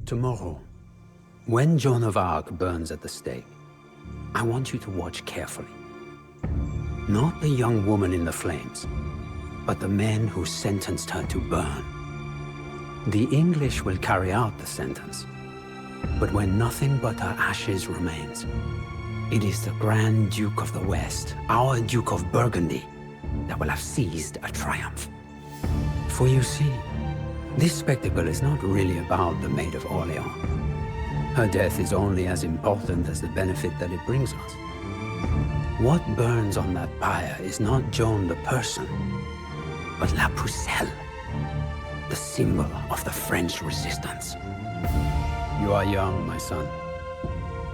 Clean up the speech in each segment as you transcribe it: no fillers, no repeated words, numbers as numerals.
Tomorrow, when Joan of Arc burns at the stake, I want you to watch carefully. Not the young woman in the flames, but the men who sentenced her to burn. The English will carry out the sentence, but when nothing but her ashes remains, it is the Grand Duke of the West, our Duke of Burgundy, that will have seized a triumph. For you see, this spectacle is not really about the Maid of Orleans. Her death is only as important as the benefit that it brings us. What burns on that pyre is not Joan the person, but La Pucelle, the symbol of the French resistance. You are young, my son.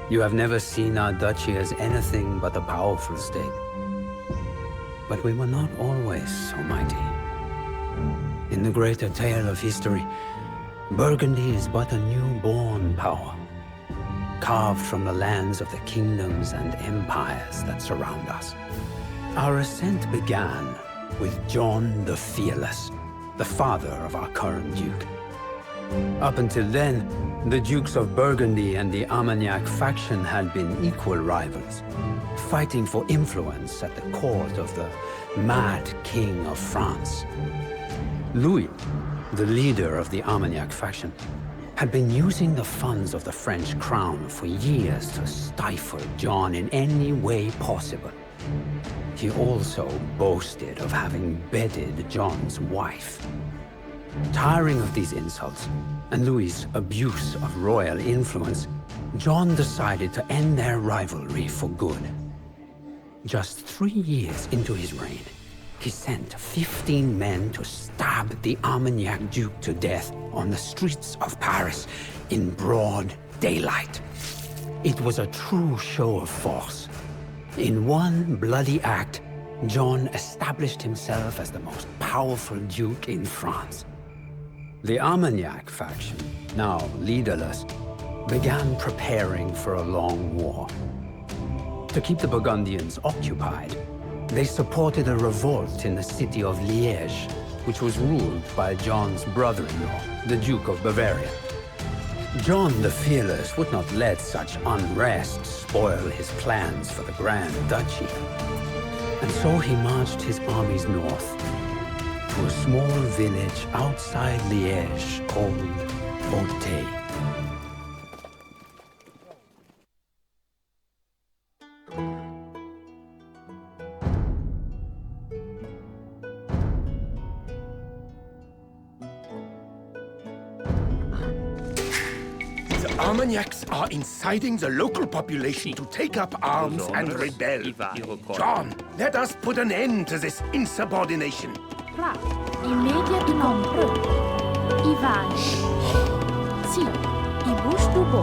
You have never seen our duchy as anything but a powerful state. But we were not always so mighty. In the greater tale of history, Burgundy is but a newborn power, carved from the lands of the kingdoms and empires that surround us. Our ascent began with John the Fearless, the father of our current duke. Up until then, the Dukes of Burgundy and the Armagnac faction had been equal rivals, fighting for influence at the court of the mad king of France. Louis, the leader of the Armagnac faction, had been using the funds of the French crown for years to stifle John in any way possible. He also boasted of having bedded John's wife. Tiring of these insults and Louis's abuse of royal influence, John decided to end their rivalry for good. Just 3 years into his reign, he sent 15 men to stab the Armagnac Duke to death on the streets of Paris in broad daylight. It was a true show of force. In one bloody act, John established himself as the most powerful duke in France. The Armagnac faction, now leaderless, began preparing for a long war. To keep the Burgundians occupied, they supported a revolt in the city of Liège, which was ruled by John's brother-in-law, the Duke of Bavaria. John the Fearless would not let such unrest spoil his plans for the Grand Duchy. And so he marched his armies north to a small village outside Liège called Auteuil. Armagnacs are inciting the local population to take up arms and rebel. John, let us put an end to this insubordination. Pra, imediat nombră. Ivan. Si, ibuș dubo.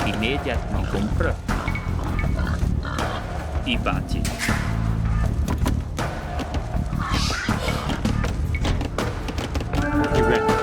Imediat mi compră. I bati. I ready.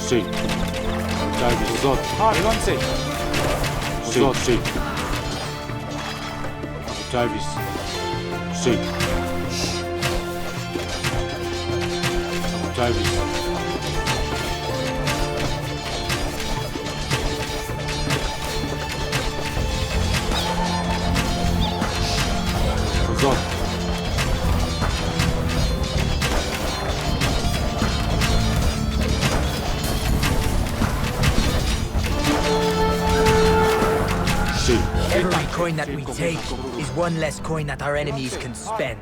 Sì. David, Zot. Sì. Zot, sì. Davis. Sì. Davis. Zot. Every coin that we take is one less coin that our enemies can spend.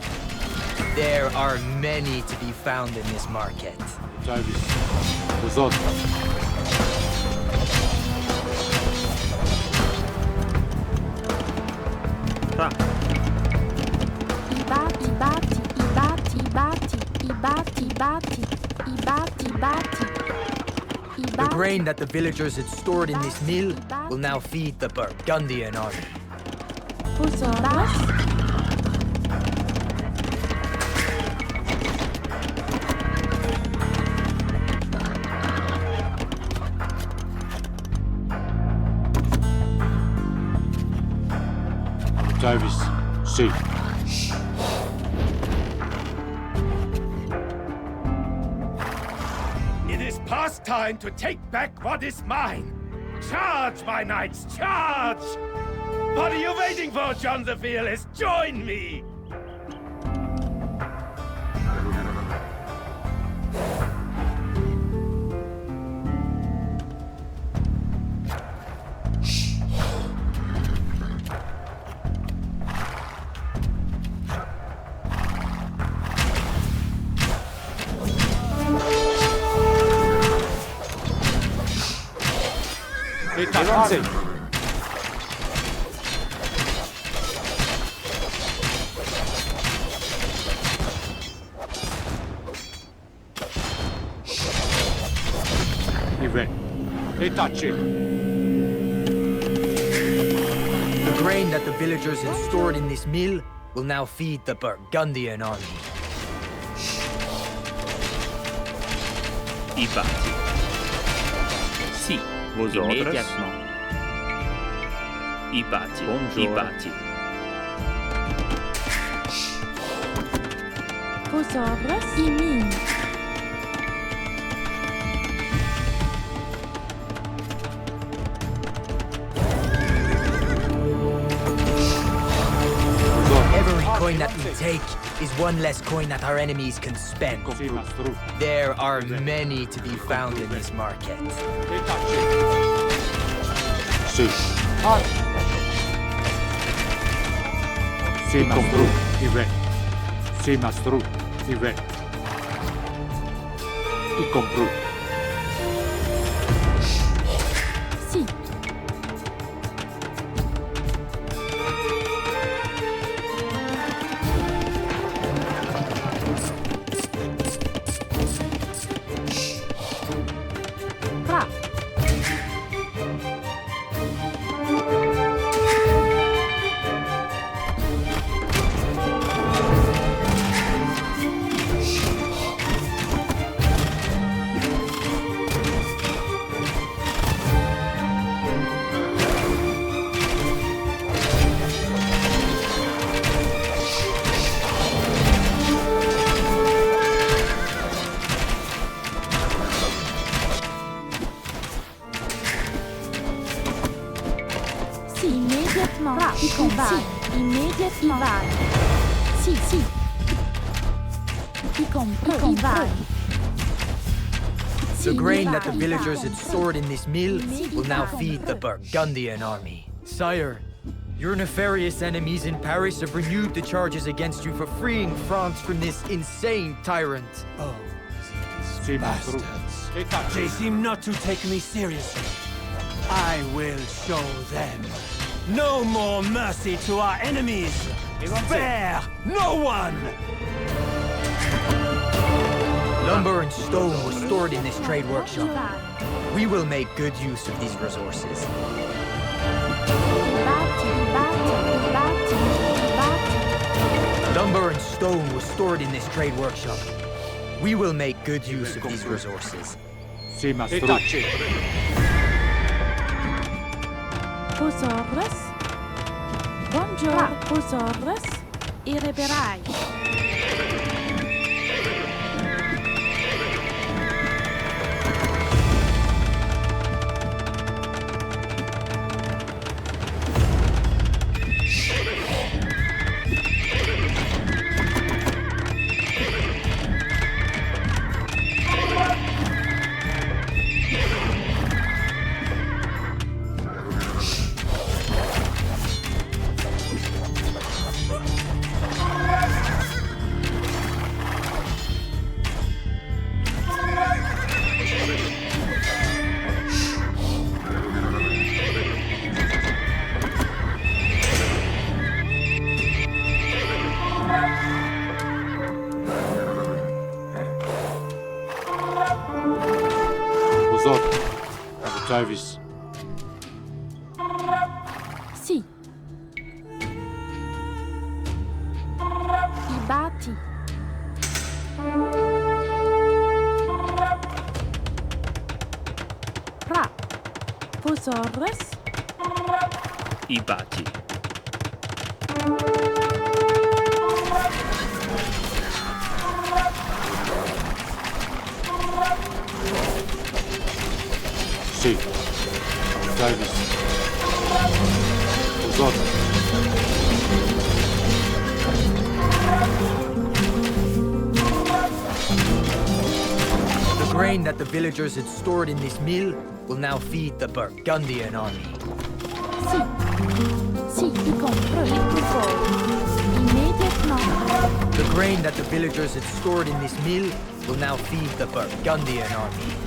There are many to be found in this market. Davis. Zot. The grain that the villagers had stored in this mill will now feed the Burgundian army. Davis. Sì. It is past time to take back what is mine. Charge, my knights, charge! What are you waiting for, John the Fearless? Join me! Avanti. E touch it. The grain that the villagers had stored in this mill will now feed the Burgundian army. I bati. Sì, immédiatement. I bati. I bati. Vos ordres y mines. Every coin that we take is one less coin that our enemies can spend. There are many to be found in this market. Sì. Sì, mastro. I re. Sì, mastro. I re. I compro. Sì. Tra. vai. Immédiatement. I vai. Sì, sì. I compro. I vai. The grain that the villagers had stored in this mill will now feed the Burgundian army. Sire, your nefarious enemies in Paris have renewed the charges against you for freeing France from this insane tyrant. Oh, bastards. They seem not to take me seriously. I will show them. No more mercy to our enemies! Spare no one! Lumber and stone were stored in this trade workshop. We will make good use of these resources. Lumber and stone was stored in this trade workshop. We will make good use of these resources. Sì, mastro. Posorres. Buongiorno. Posorres. Irreberai. Davis. Sì. I batti. Ra. Posorres. I bati. Sì. Davis. Usoto. The grain that the villagers had stored in this mill will now feed the Burgundian army. Sì. Sì, I compro. Il pupol. Immédiatement. The grain that the villagers had stored in this mill will now feed the Burgundian army.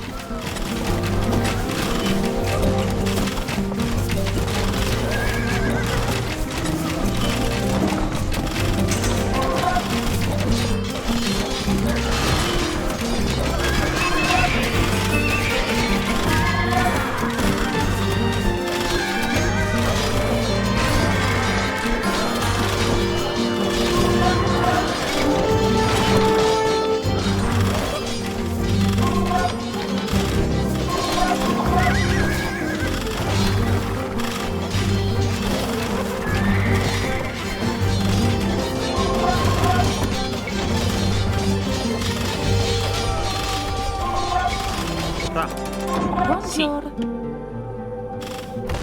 Buongiorno.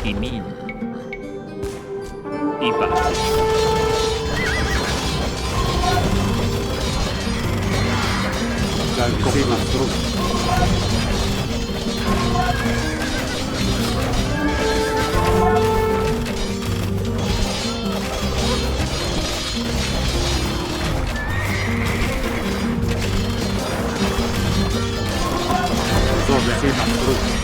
I min. I bati. Davis, sì, mastro. Usoto, sì, mastro.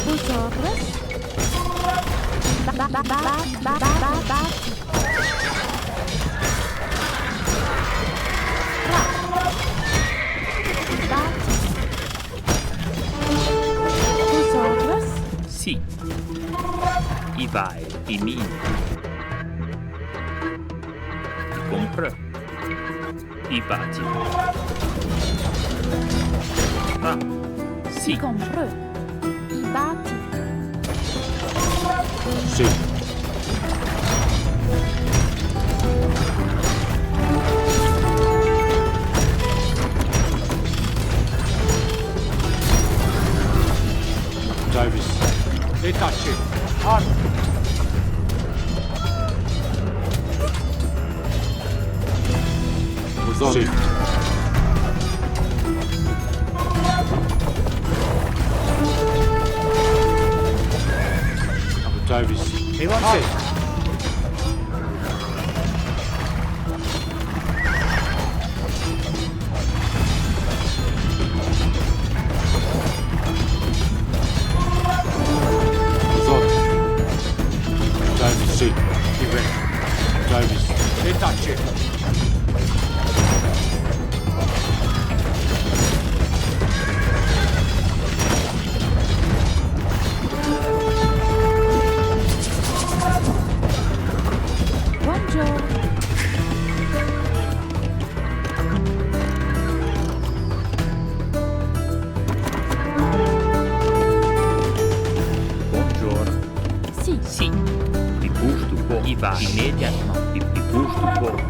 Vosotros. Vosotros. Sì. I vai, i mini. Compre. I bati. Ah. Sì. Compreux. I bati. Sì. Davis. Itachi. Arm. Sì. Davis. Avanti. Davis. Sì. Davis. Itachi. Buongiorno. Buongiorno. Sì. Sì. I bouge du corps. I va immédiatement. I bouge du corps.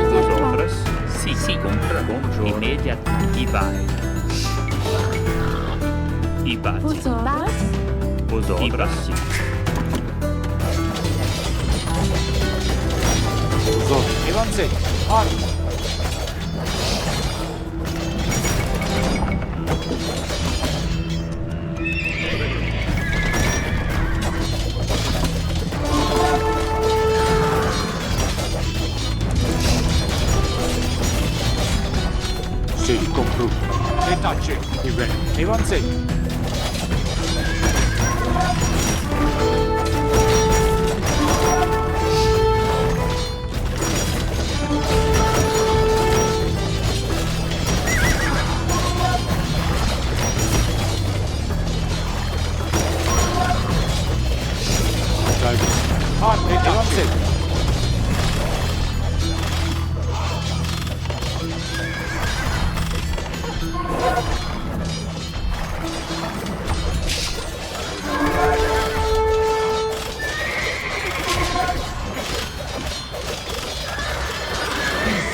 Vosotros. Sì, sì, compre. Buongiorno. Immédiatement. I vai. I bati. Vosotros. Vosotros. Sì. Avanti. Arm. Sì, compru. Itachi. Avanti. Avanti.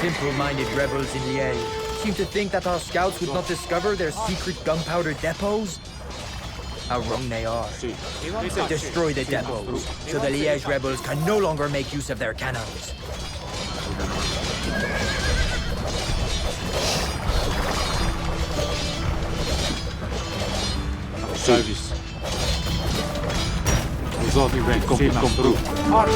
Simple-minded rebels in Liège seem to think that our scouts would not discover their secret gunpowder depots. How wrong they are. Sì. Destroy the depots, so the Liège rebels can no longer make use of their cannons. Service. Vosotros compru. Arm.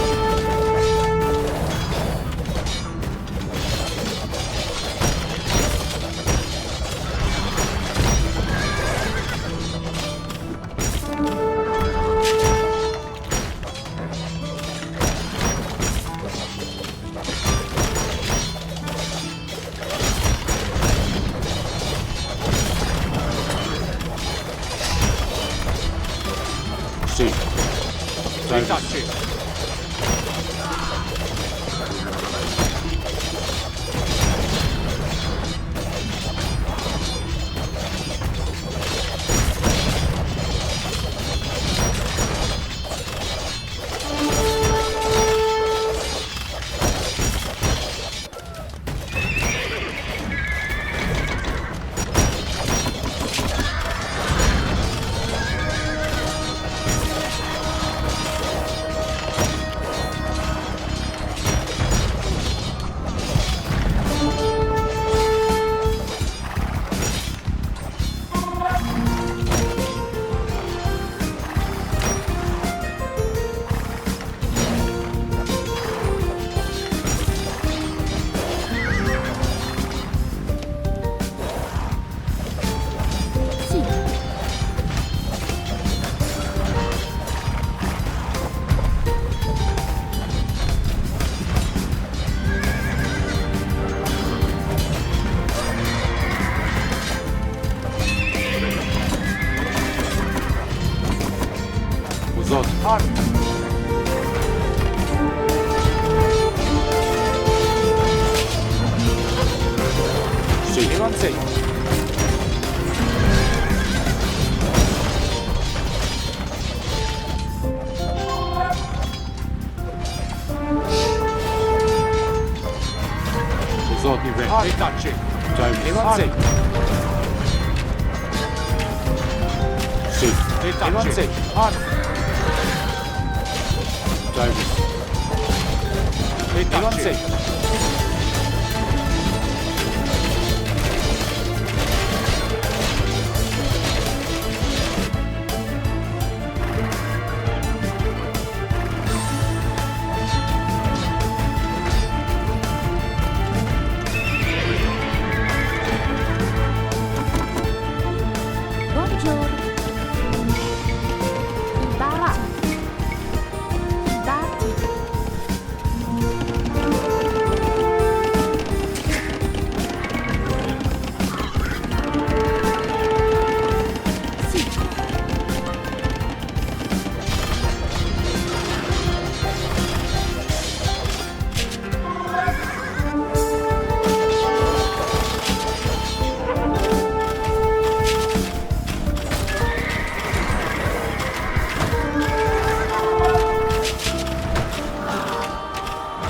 Sì. Itachi. Zod. Sì. Avanti. Zod i re. E tacci. Avanti. Sì. E tacci. Davis. E tacci. Buongiorno.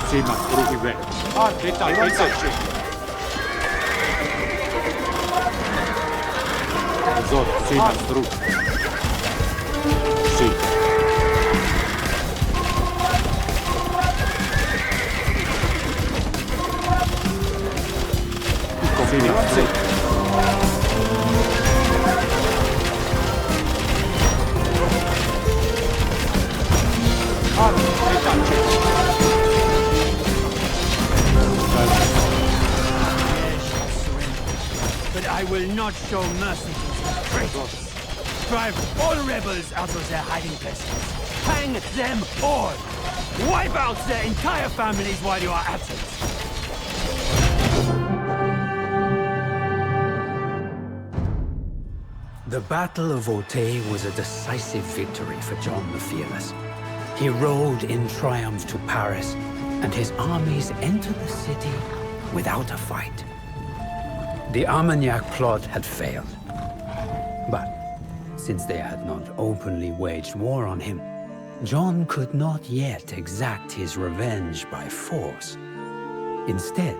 Sì, ma trucchi bene. E tacci. Zod, sì, ma trucchi. Sì. Sì, ma trucchi. E tacci. But I will not show mercy to these traitors. Drive all rebels out of their hiding places. Hang them all. Wipe out their entire families while you are absent. The Battle of Auteuil was a decisive victory for John the Fearless. He rode in triumph to Paris, and his armies entered the city without a fight. The Armagnac plot had failed. But since they had not openly waged war on him, John could not yet exact his revenge by force. Instead,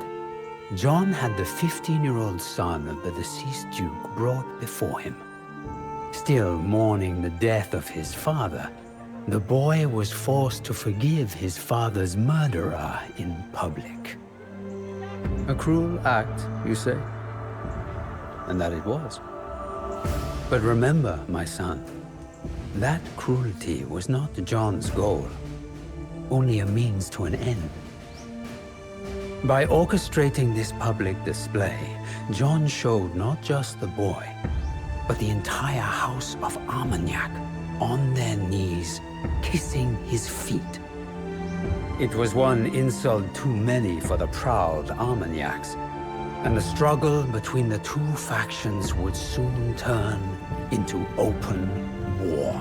John had the 15-year-old son of the deceased duke brought before him. Still mourning the death of his father, the boy was forced to forgive his father's murderer in public. A cruel act, you say? And that it was. But remember, my son, that cruelty was not John's goal, only a means to an end. By orchestrating this public display, John showed not just the boy, but the entire house of Armagnac on their knees, kissing his feet. It was one insult too many for the proud Armagnacs, and the struggle between the two factions would soon turn into open war.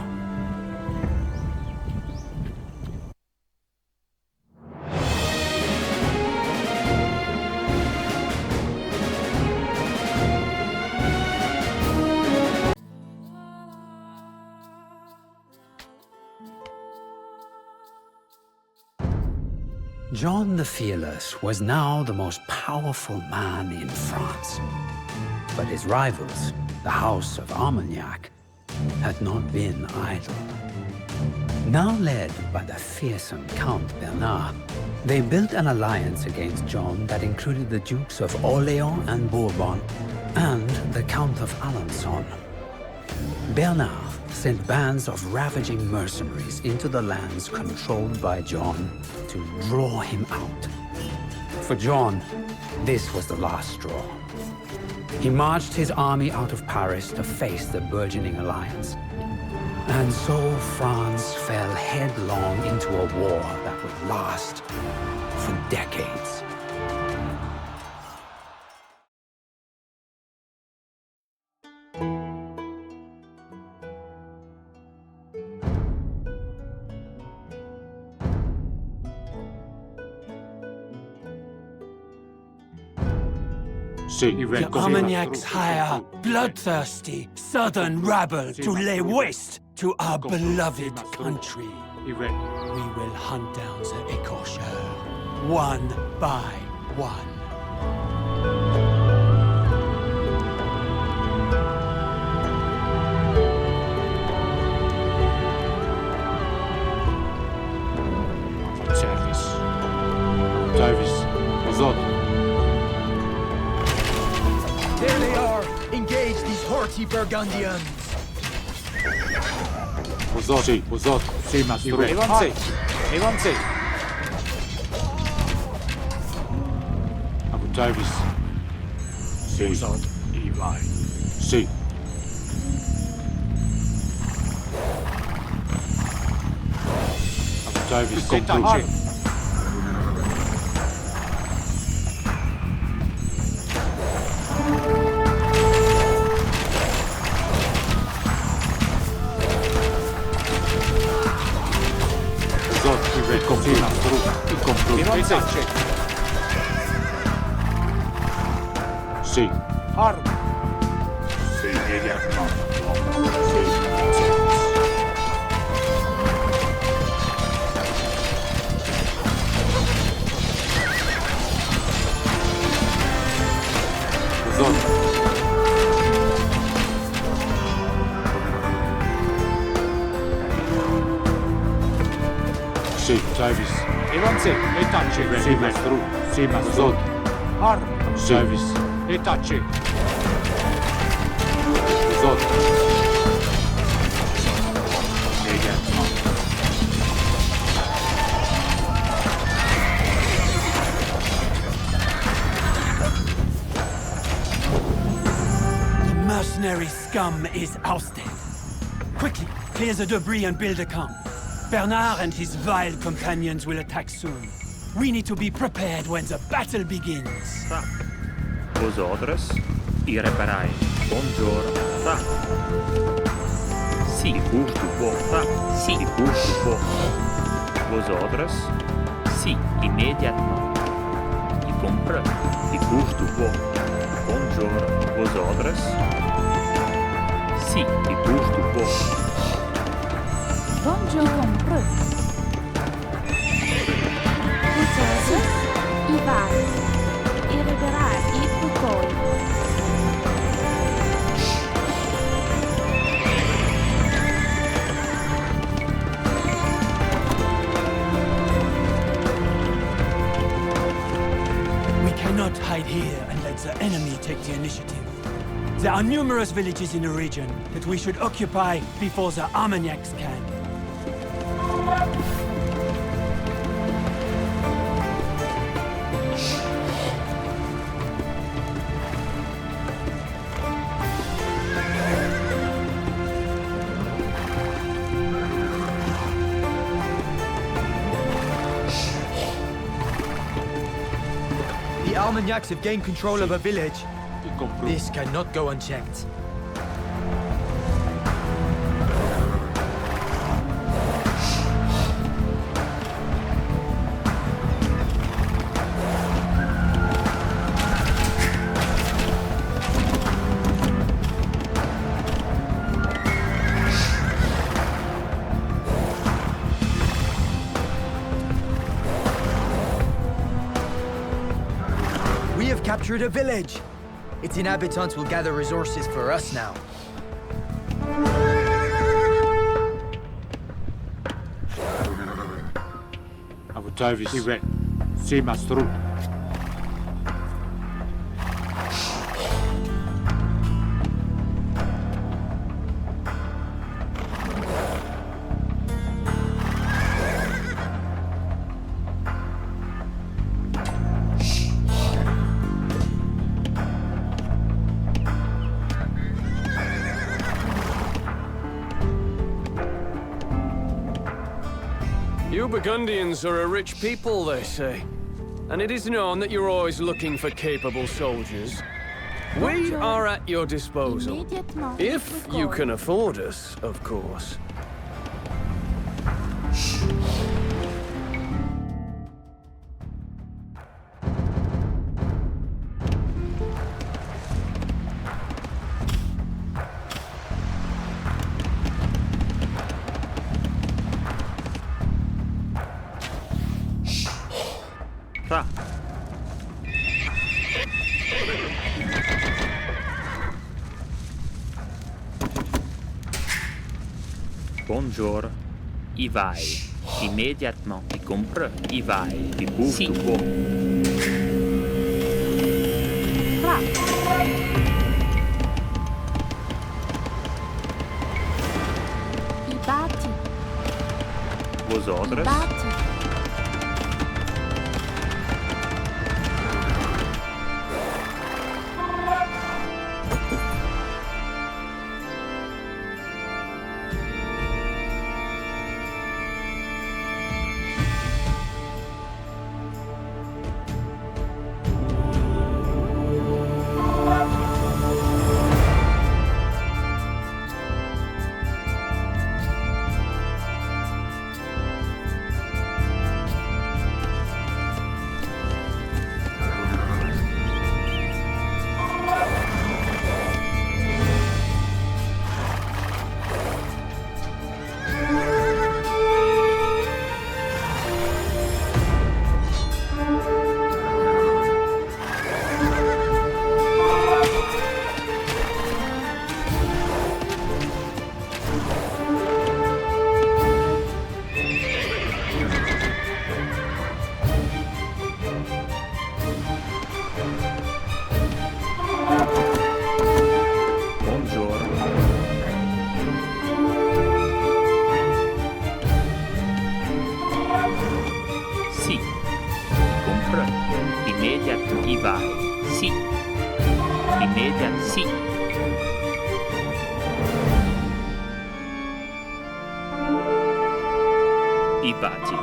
John the Fearless was now the most powerful man in France. But his rivals, the House of Armagnac, had not been idle. Now led by the fearsome Count Bernard, they built an alliance against John that included the Dukes of Orléans and Bourbon, and the Count of Alençon. Bernard sent bands of ravaging mercenaries into the lands controlled by John to draw him out. For John, this was the last straw. He marched his army out of Paris to face the burgeoning alliance. And so France fell headlong into a war that would last for decades. The Armagnacs hire bloodthirsty southern rabble to lay waste to our beloved country. We will hunt down the Écorcheurs, one by one. There they are! Engage these haughty Burgundians! Mercenary scum is ousted. Quickly, clear the debris and build a camp. Bernard and his vile companions will attack soon. We need to be prepared when the battle begins. Vosotros irreparai. Buongiorno. Si gusto vos. Si gusto vos. Vosotros. Si immédiatement. Y compre. Y gusto vos. Buongiorno. Vosotros. Si y gusto vos. Buongiorno. Vosotros. I vari. Irreparai. I pukoi. Cannot hide here and let the enemy take the initiative. There are numerous villages in the region that we should occupy before the Armagnacs can. The Armagnacs have gained control of a village. This cannot go unchecked. We have captured a village. Its inhabitants will gather resources for us now. You Burgundians are a rich people, they say. And it is known that you're always looking for capable soldiers. We are at your disposal. If you can afford us, of course. Bonjour. Y vai. Immédiatement. Y comprends. Y vai. Y bouge Si. tout beau. Fra. I batti. I Vosotros. batti. Bonjour. Si. Y comprends. Immédiatement. Y vai. Si. Immédiat. Si. Y batti.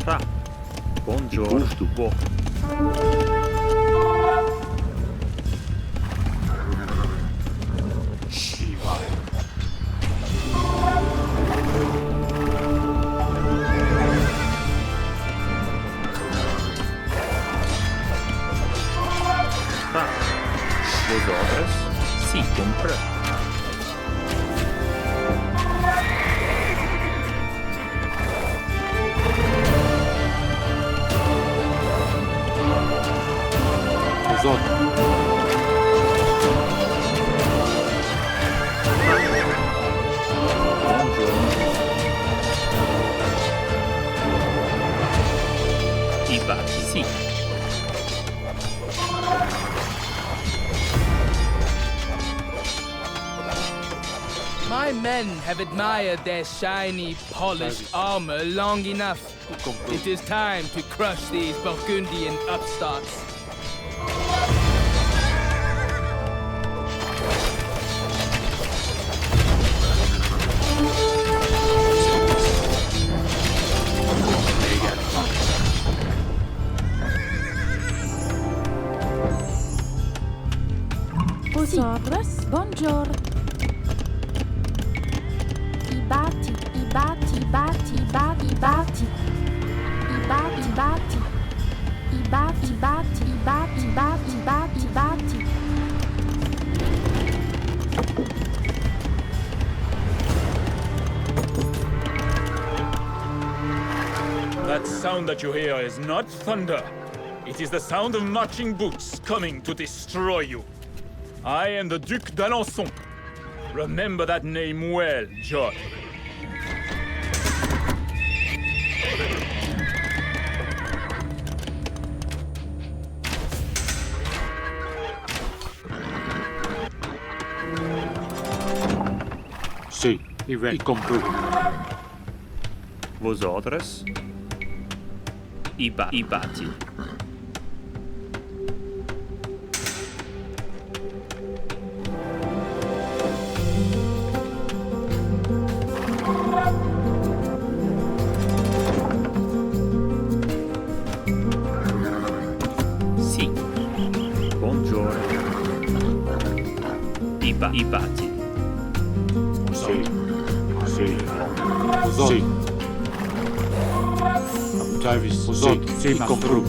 Fra. Bonjour. Y bouge tout beau. Fra. Vosotros. Si, comprends. Bonjour. Y batti. Si. My men have admired their shiny, polished armor long enough. It is time to crush these Burgundian upstarts. Vosotros. Bonjour. I batti. I batti. I batti. I batti. I batti. I batti. I batti. I batti. I batti. I batti. I batti. I batti. That sound that you hear is not thunder. It is the sound of marching boots coming to destroy you. I am the Duc d'Alençon. Remember that name well, John. Sí, y compró. Vosotros. Y batti. Si. Bonjour. Y batti. Sí. Sí. Travis, sí, y compró.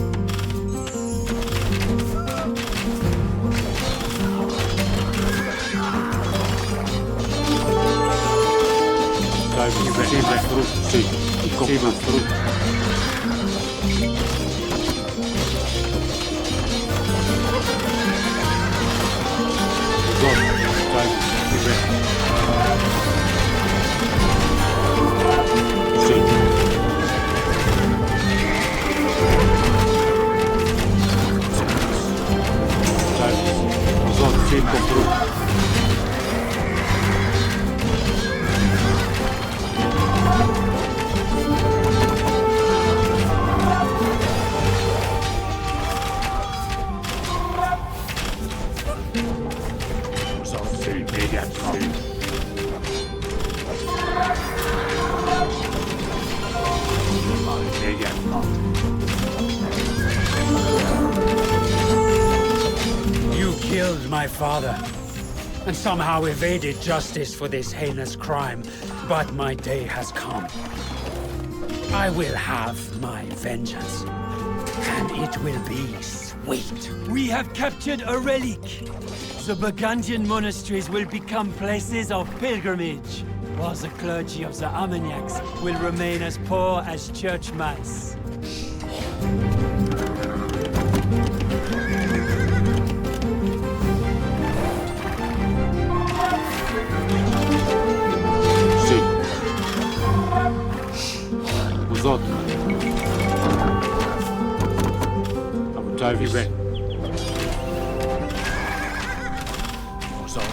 Travis, sí, y compró. Immédiatement. Immédiatement. You killed my father, and somehow evaded justice for this heinous crime. But my day has come. I will have my vengeance, and it will be sweet. We have captured a relic. The Burgundian monasteries will become places of pilgrimage, while the clergy of the Armagnacs will remain as poor as church mice. Vous autres. Abutai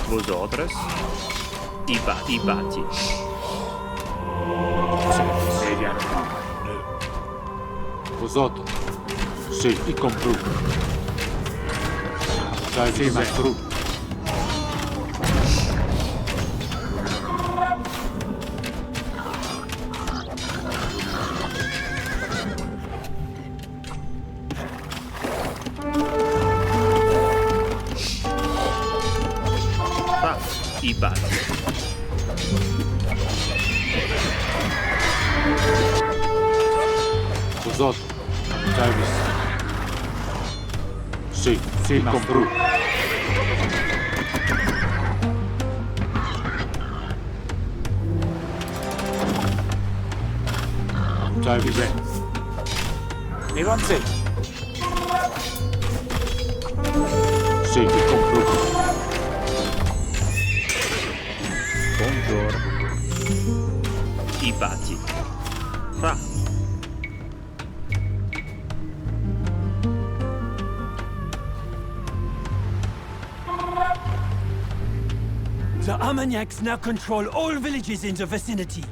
Vosotros. Ibati. Immédiatement. Vous autres. Sí, y compru. Abutai Mastru. Ibati. Vous autres. Abutai Sí, y compru. Abutai Evanze. Sí, y compru. Buongiorno. Ibati. Fra. The Armagnacs now control all villages in the vicinity.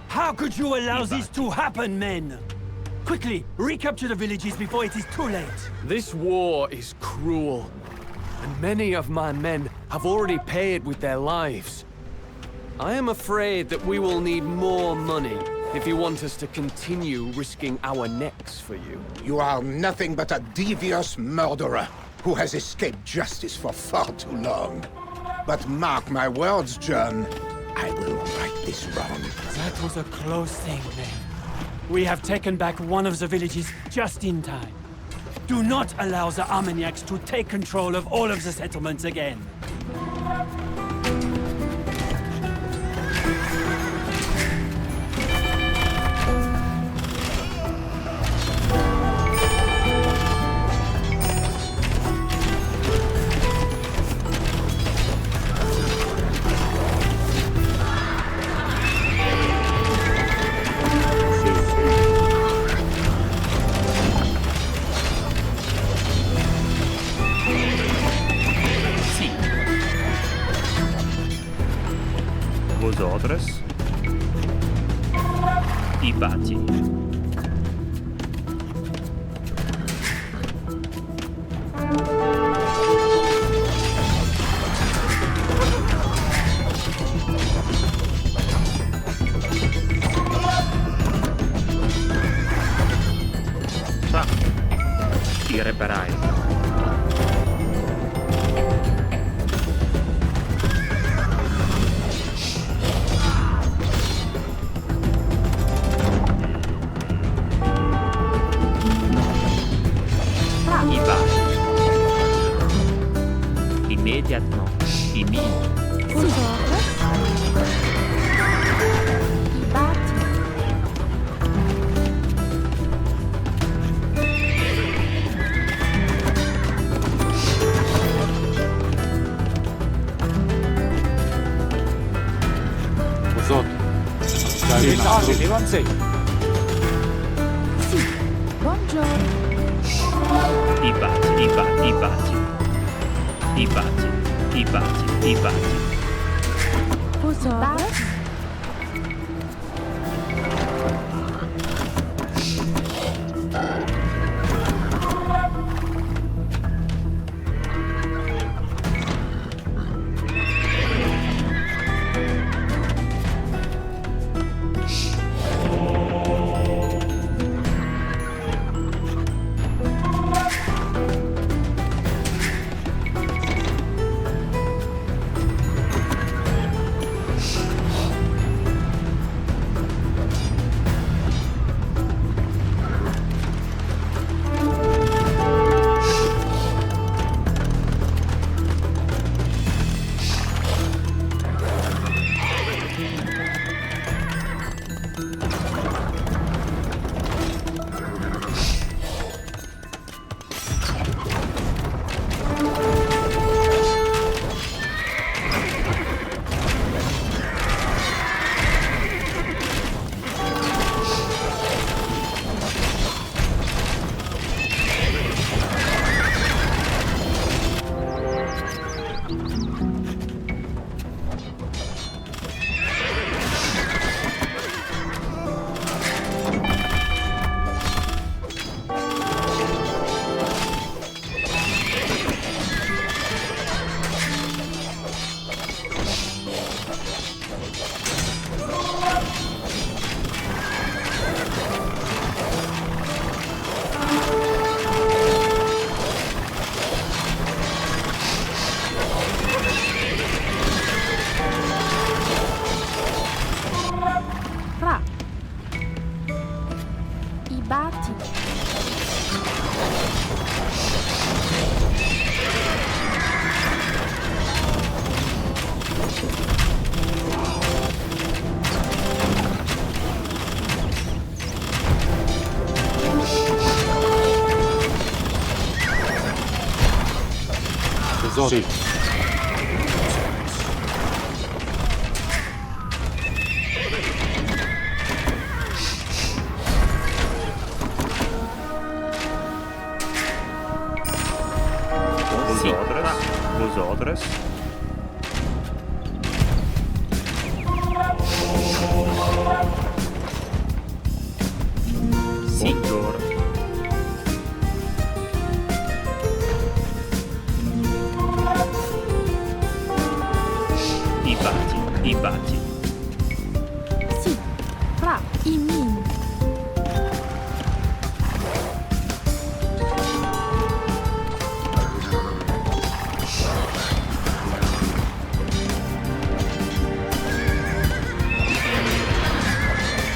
How could you allow this to happen, men? Quickly, recapture the villages before it is too late. This war is cruel, and many of my men have already paid with their lives. I am afraid that we will need more money if you want us to continue risking our necks for you. You are nothing but a devious murderer who has escaped justice for far too long. But mark my words, John, I will right this wrong. That was a close thing, men. We have taken back one of the villages just in time. Do not allow the Armagnacs to take control of all of the settlements again. Vosotros. Ibati. Fra. Irreparai. Immédiatement. Vous autres. Evanze. Buongiorno. Ibati. Vosotros. Sì. Vosotras. Sì. Buongiorno. I batti. Sì, fra, i min.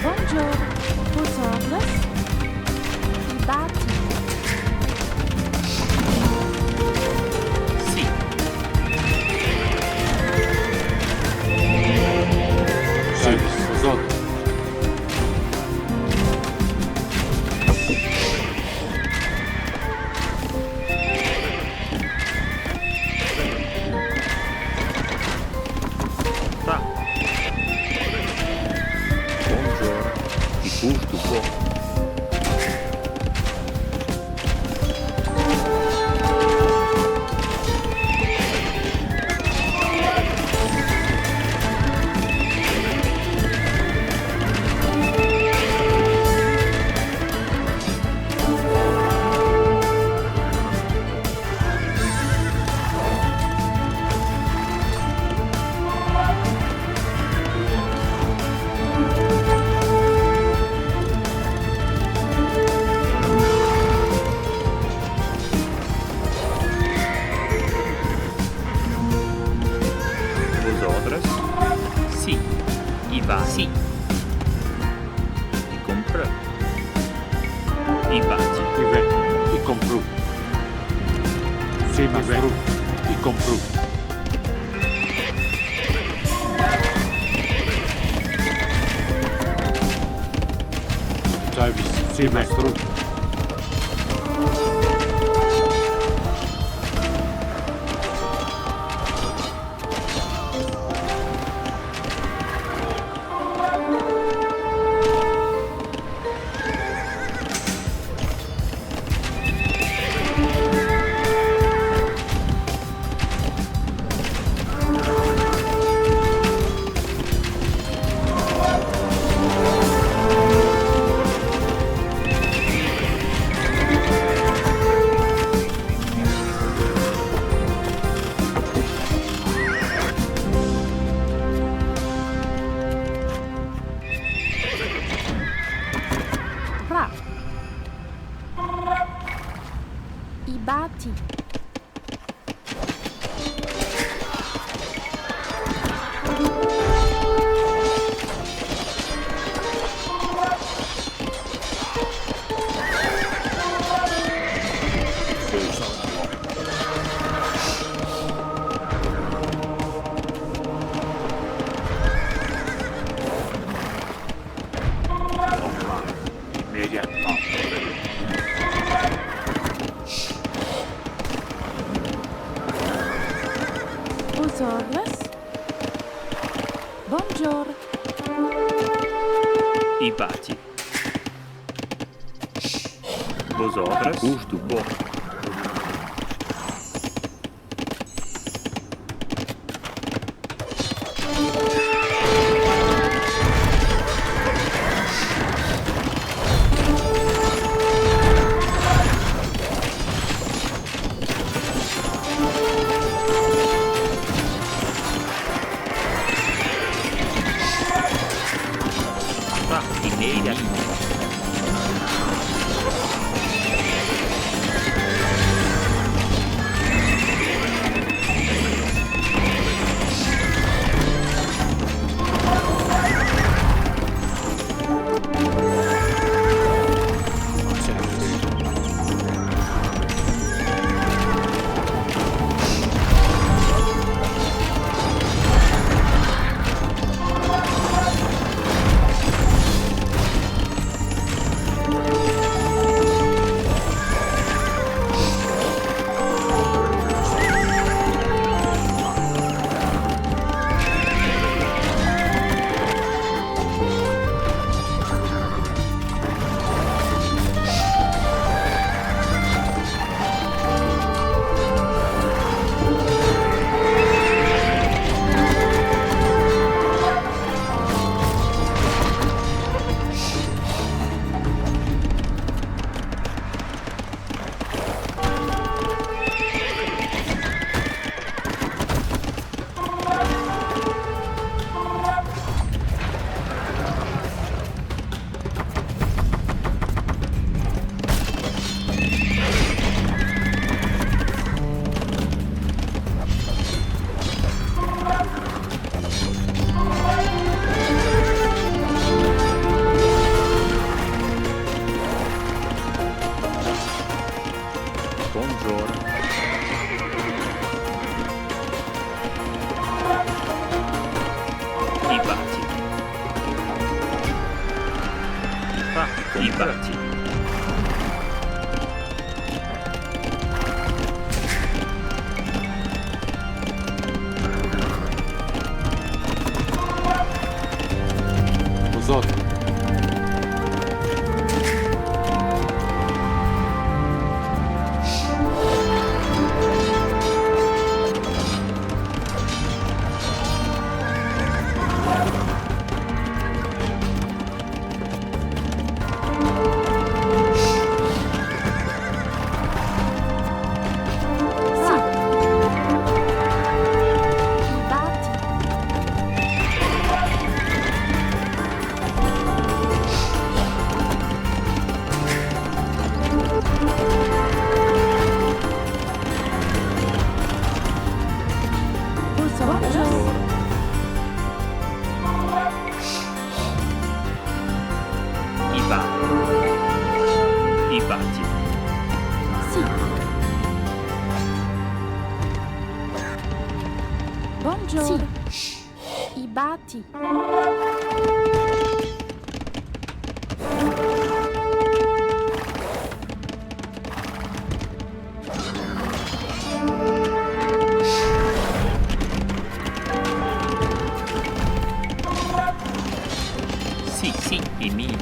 Buongiorno, vosotros. I batti. Sì. Vosotros. Fra. Buongiorno. I gusto buon. Vosotras. Sì. I vasi. I comprò. I vasi. I compru. Sì, mi vero. I compru. Sì, maestro. Fra. I batti. Vosotros. Buongiorno. I batti. Vosotras. Gusto buon. Immediatamente. buongiorno. I bati. I bati. Os outros. Buongiorno. I bati. Sì, i miei.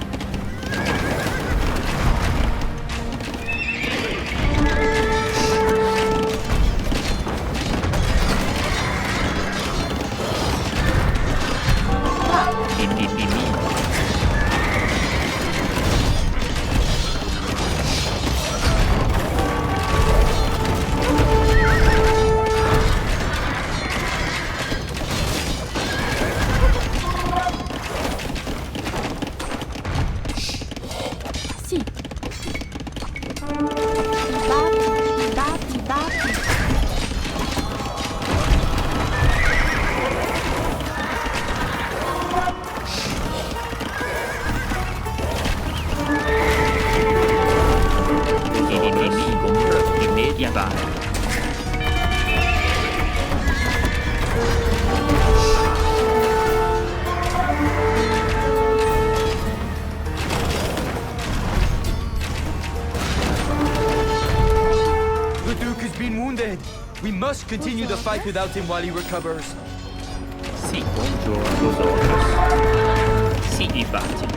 We must continue the fight without him while he recovers. Sì, buongiorno, Zoros. Sì, i bati.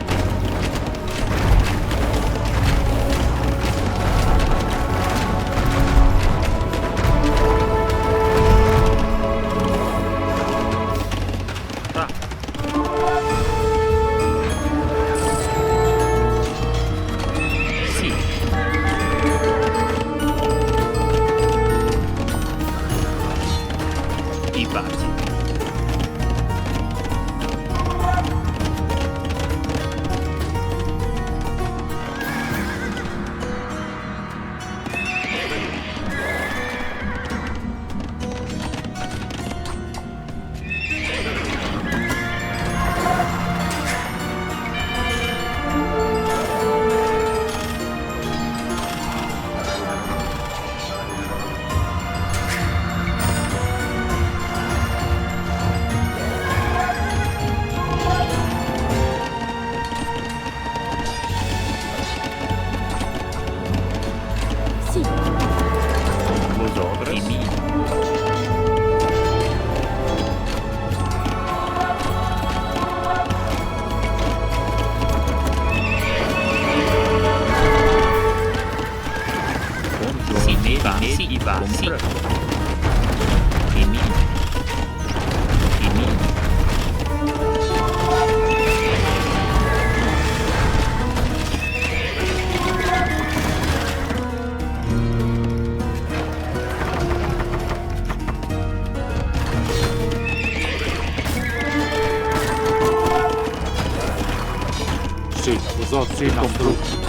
Os outros ir com fruto.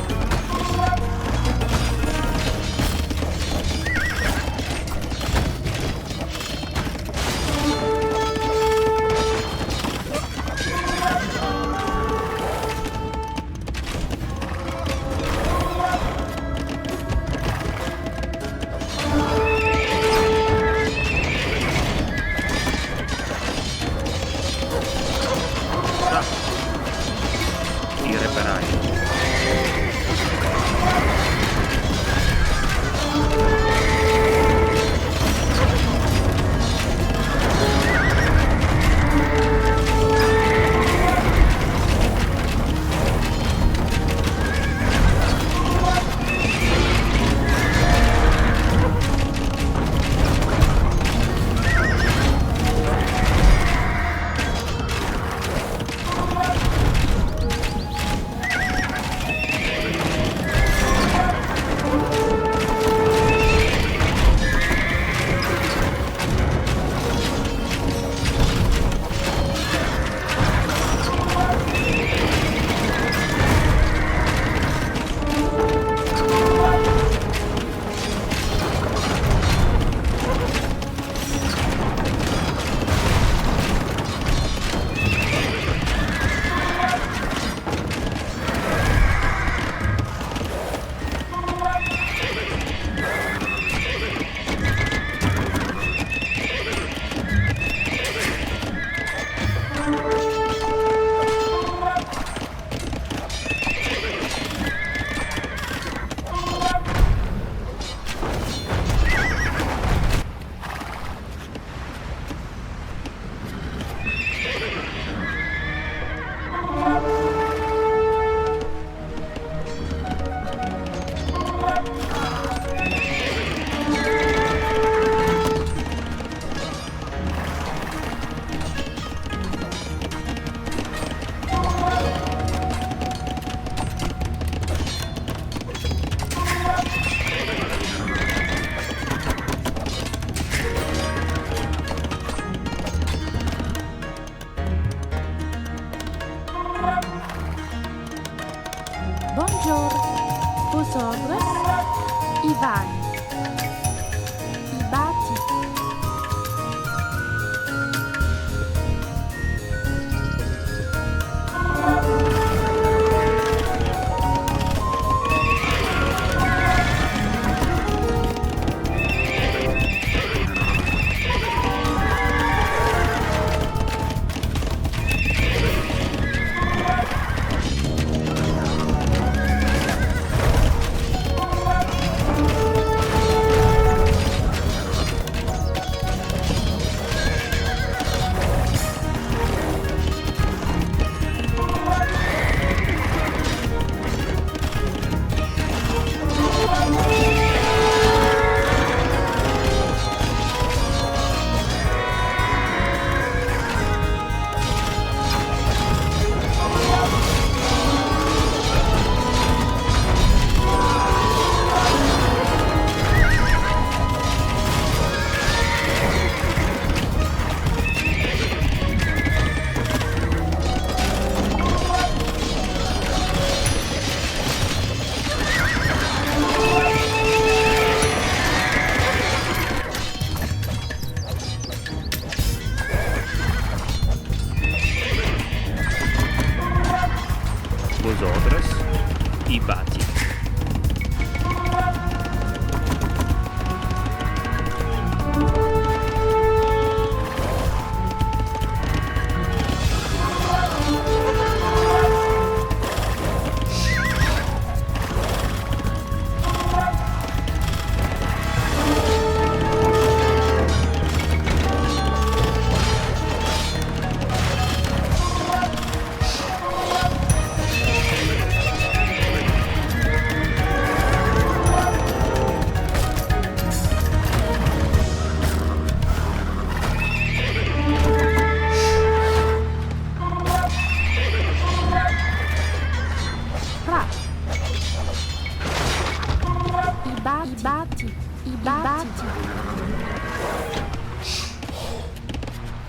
Ibattiti.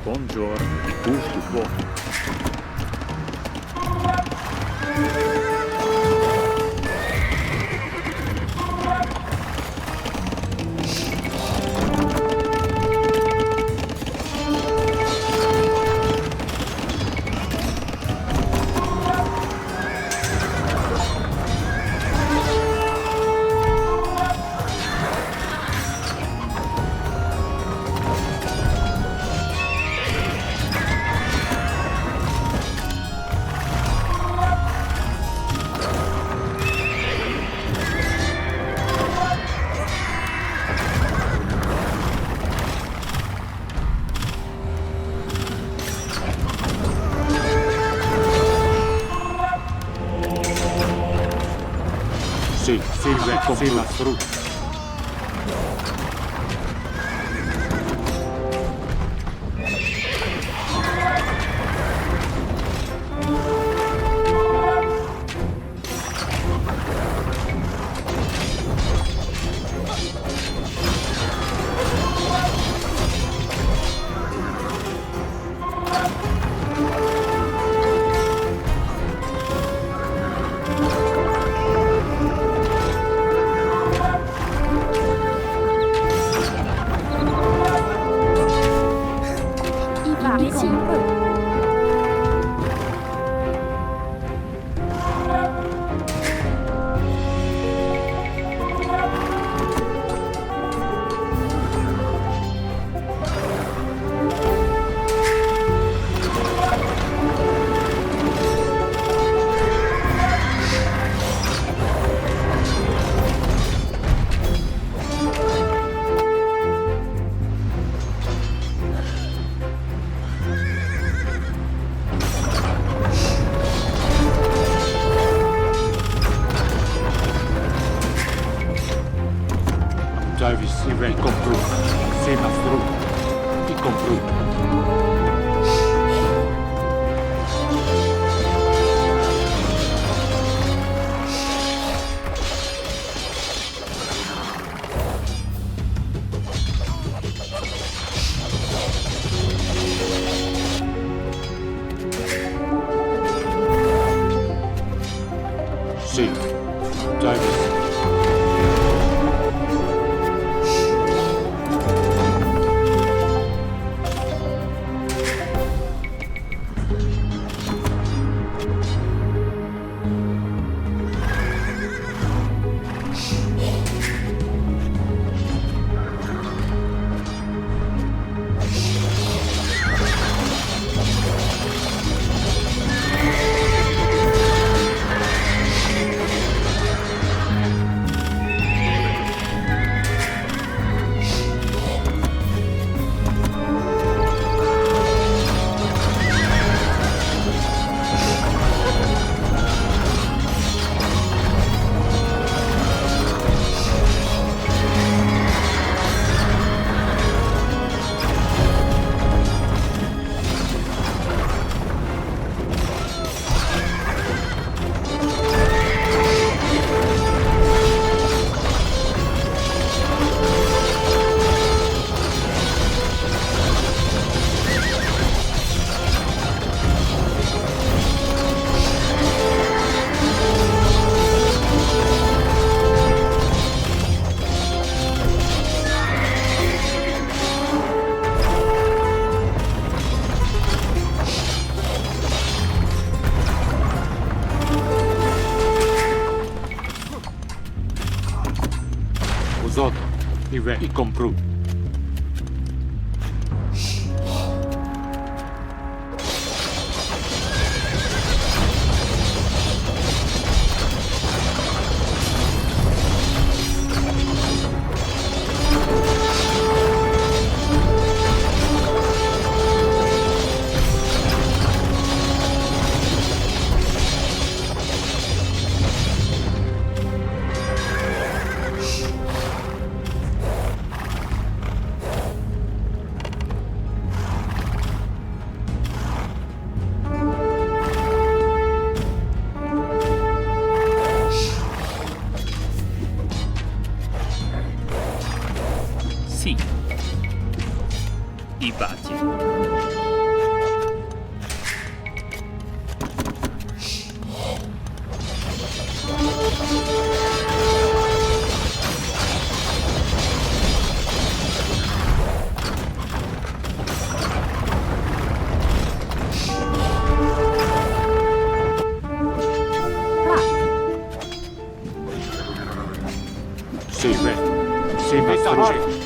Buongiorno, i gusti buoni. Sì, Silve, sì, la frutta. Silve, comprou. Sim, la frutta. E comprou. Sì, già visto. E comprou. Sì. I baci. Sì, beh. Sì, beh.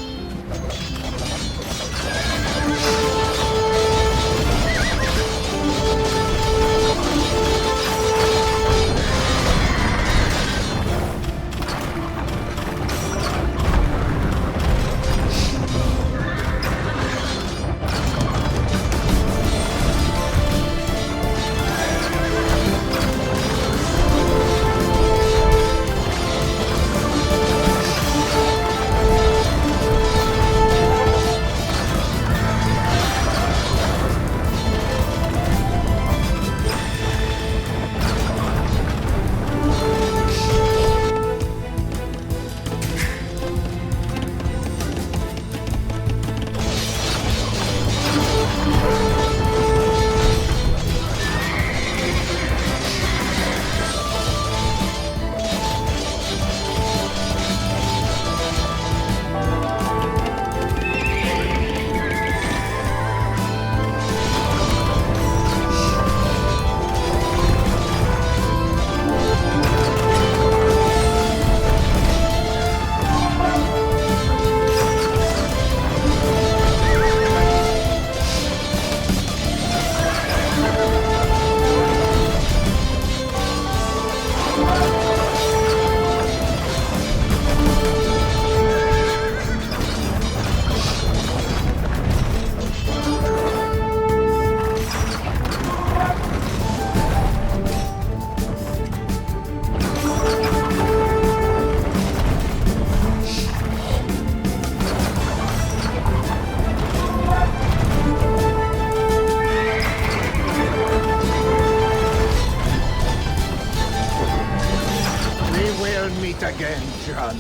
Again, John.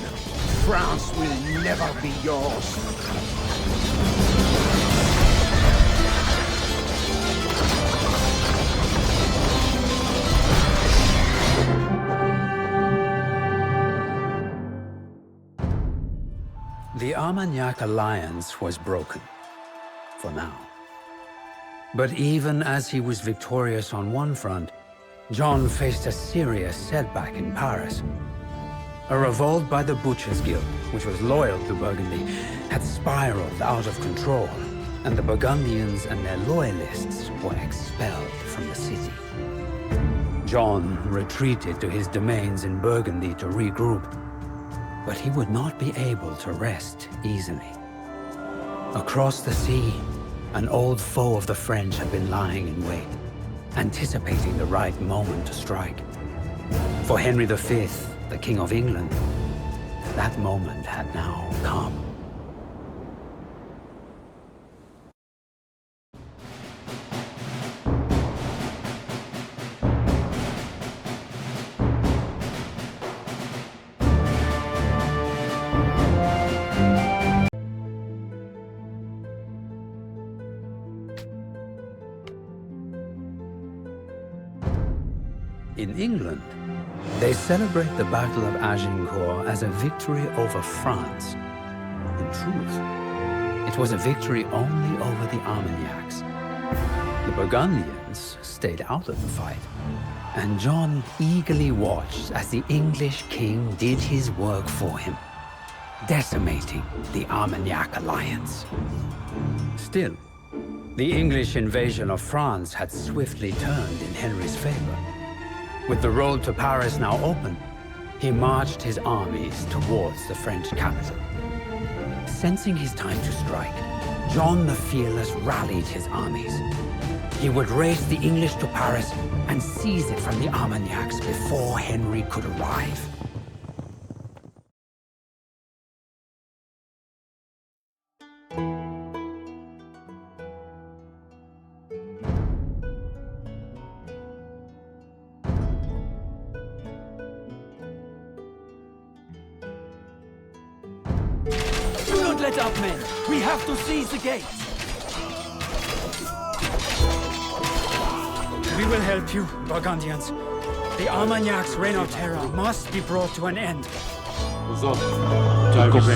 France will never be yours. The Armagnac alliance was broken, for now. But even as he was victorious on one front, John faced a serious setback in Paris. A revolt by the Butchers' Guild, which was loyal to Burgundy, had spiraled out of control, and the Burgundians and their loyalists were expelled from the city. John retreated to his domains in Burgundy to regroup, but he would not be able to rest easily. Across the sea, an old foe of the French had been lying in wait, anticipating the right moment to strike. For Henry V, the King of England, that moment had now come. In England, they celebrate the Battle of Agincourt as a victory over France. In truth, it was a victory only over the Armagnacs. The Burgundians stayed out of the fight, and John eagerly watched as the English king did his work for him, decimating the Armagnac alliance. Still, the English invasion of France had swiftly turned in Henry's favor. With the road to Paris now open, he marched his armies towards the French capital. Sensing his time to strike, John the Fearless rallied his armies. He would race the English to Paris and seize it from the Armagnacs before Henry could arrive. let up, men. We have to seize the gate. We will help you, Burgundians. The Armagnacs' reign of terror must be brought to an end.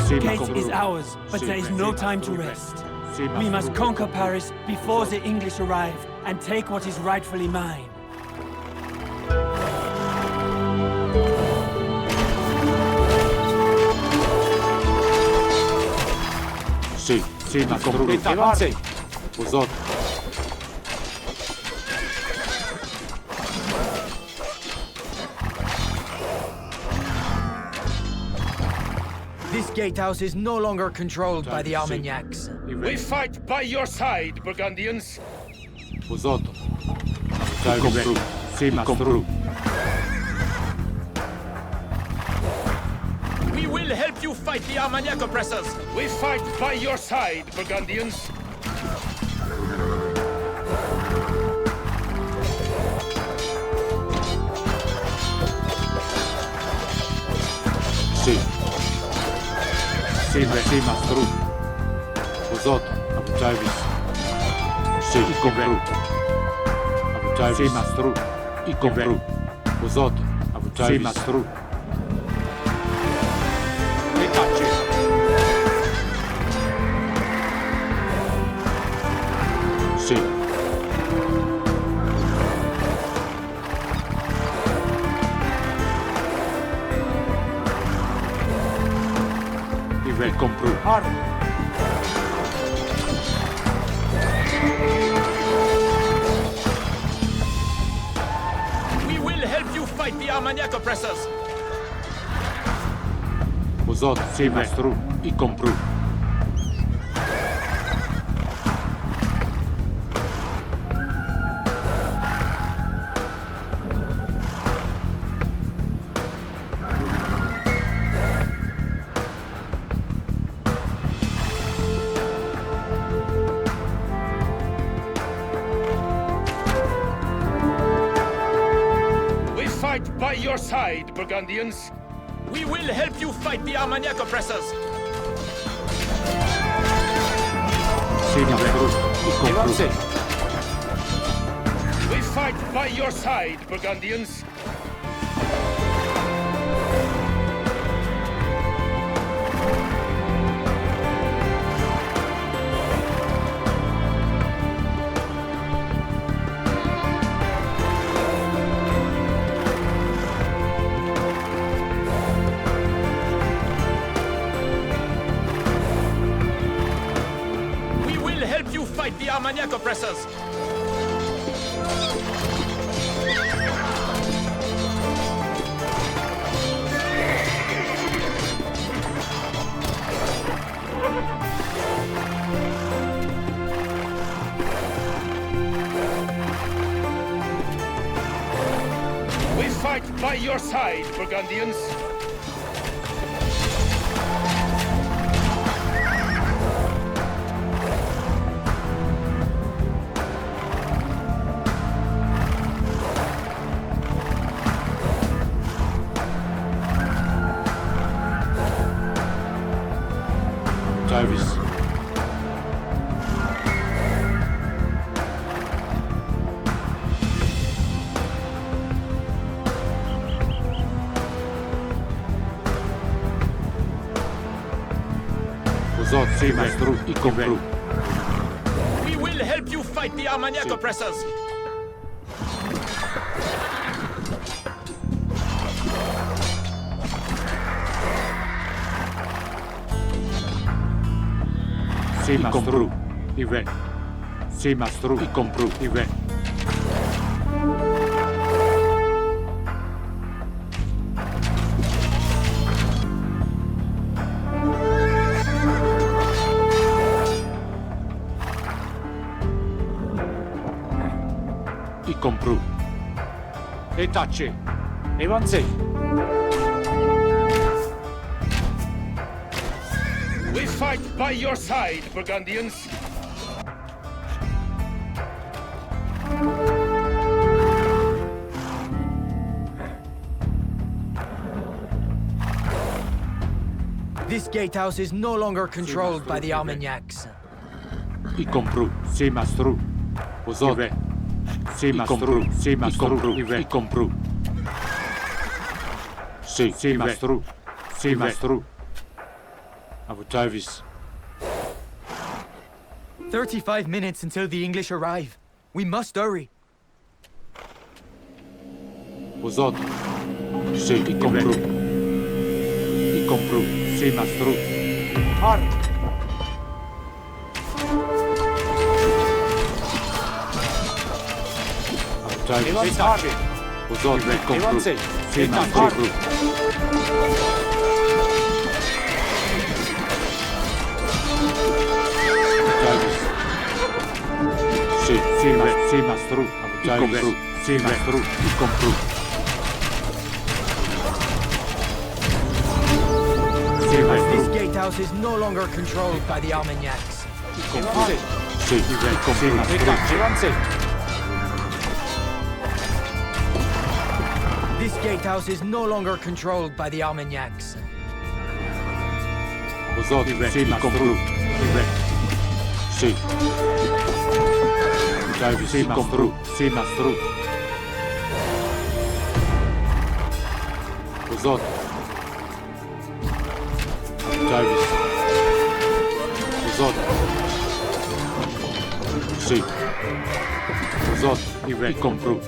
The gate is ours, but there is no time to rest. We must conquer Paris before the English arrive and take what is rightfully mine. Sì, ma avanti. Vosotros. This gatehouse is no longer controlled by the Armagnacs. We fight by your side, Burgundians. Vosotros. Sì, ma We will help you fight the Armagnac oppressors. We fight by your side, Burgundians. Sì, mastru. Vosotros. Обучайтесь. Sì, compru. Обучайтесь. Sì, mastru. И compru. Vosotros. Обучайтесь. Sì, mastru. Sì. Il compru. We will help you fight the Armagnac oppressors. Vosotros. Sì, mastru. I compru. By your side, Burgundians. We will help you fight the Armagnac oppressors. We fight by your side, Burgundians. The Armagnac oppressors. We fight by your side, Burgundians. Sì, maestro, I compru. We will help you fight the Armagnac oppressors. Sì, maestro, I ve. Sì, maestro, I compru, I ve. Compru. E tacce. E vanze. We fight by your side, Burgundians. This gatehouse is no longer controlled by the Armagnacs. I compru, si mastru. Pozove. Si mastru, si mastru, I compru. Si mastru, si mastru. Avutavis. 35 minutes until the English arrive. We must hurry. Pozot. Si compru. I compru, si mastru. Har. Avutavis. Pozot, I compru. Si mastru. Si mastru, I compru, si mastru, I compru. This gatehouse is no longer controlled by the Armagnacs. Si mastru. This gatehouse is no longer controlled by the Armagnacs. Si mastru. Si. Si compru, si mastru. Pozot. Davis. Pozot. Si. Pozot, I compru.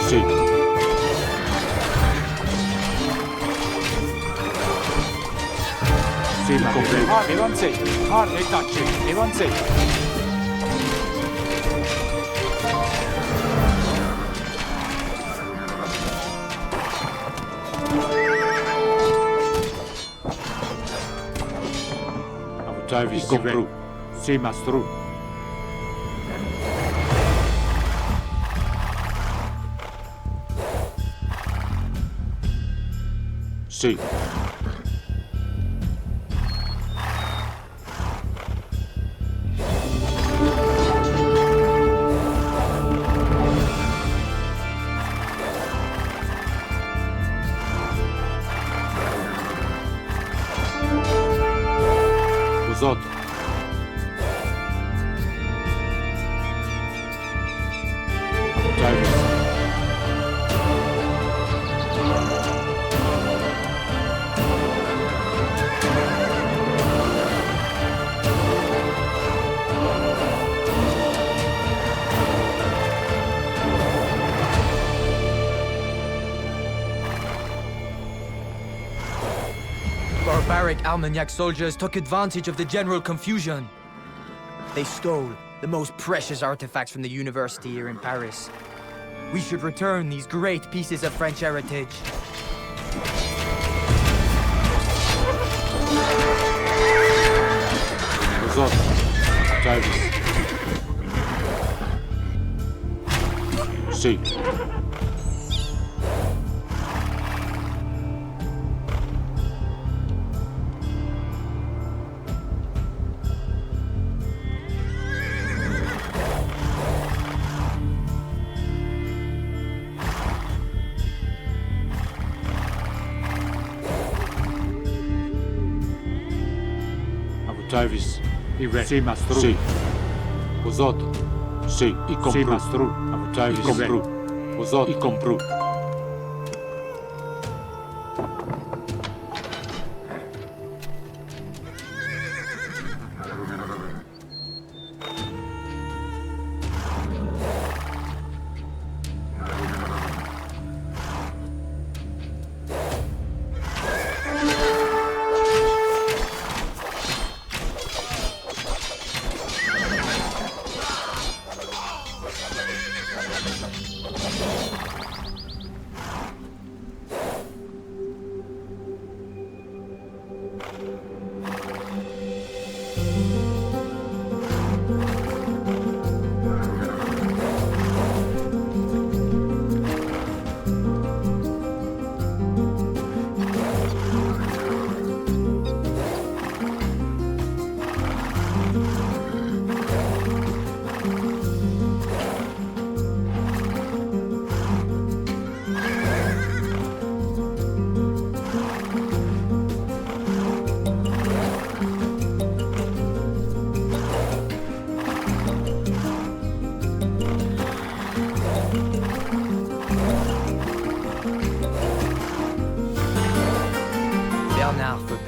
Si. Si compru. Har etace. Evanse. Avutavis compru. Si mastru. Si. Pozot. Davis. Barbaric Armagnac soldiers took advantage of the general confusion. They stole the most precious artifacts from the university here in Paris. We should return these great pieces of French heritage. Pozot. Davis. Si. Davis. Si mastru. Si. Pozot. Si. I compru. Si mastru. Davis. I compru. Pozot. I compru.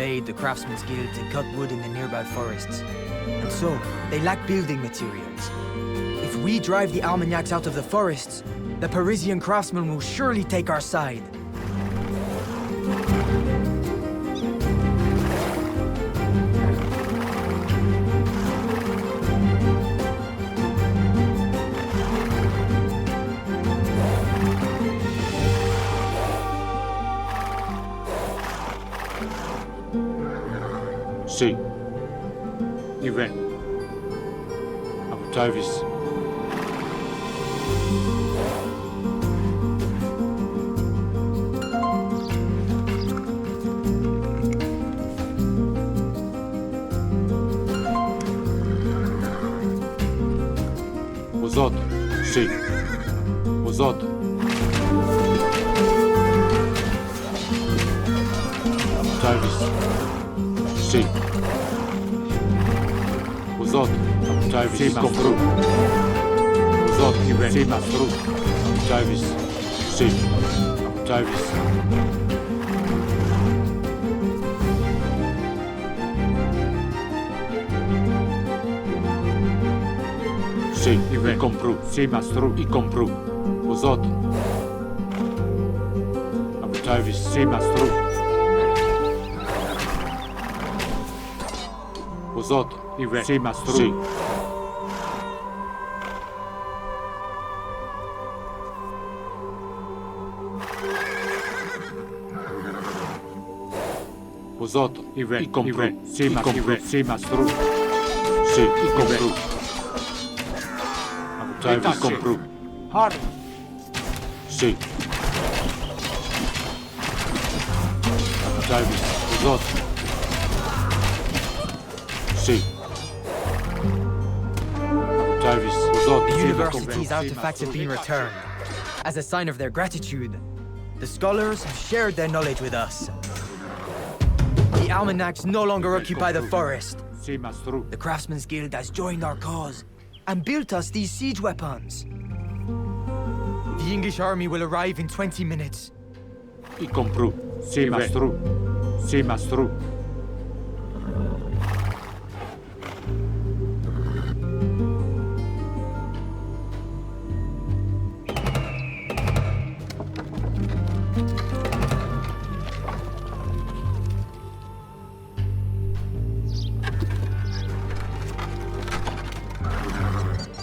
forbade the Craftsmen's Guild to cut wood in the nearby forests. And so, they lack building materials. If we drive the Armagnacs out of the forests, the Parisian craftsmen will surely take our side. Sì. Iven. Abutais. Os outros. Sim. Os outros. Abutais. Sim. Os outros. Abutais. Sim, comprou. Os outros. Iven. Sim, mastrou. Abutais. Sim. Abutais. Sim, e comprou. Sim, mastrou e comprou. Os outros. Abutais, sim, mastrou. Os outros. E sim, mastrou. Sim. Os outros. E comprou. Sim, mastrou. Sim, mastrou. Sim, e comprou. Abutais, comprou. Hard. Sim. Abutais, os outros. Sim. Abutais, os outros. The university's artifacts have been returned. As a sign of their gratitude, the scholars have shared their knowledge with us. The Armagnacs no longer occupy the forest. The Craftsmen's Guild has joined our cause and built us these siege weapons. The English army will arrive in 20 minutes. E comprou. Sim, mastrou. Sim, mastrou.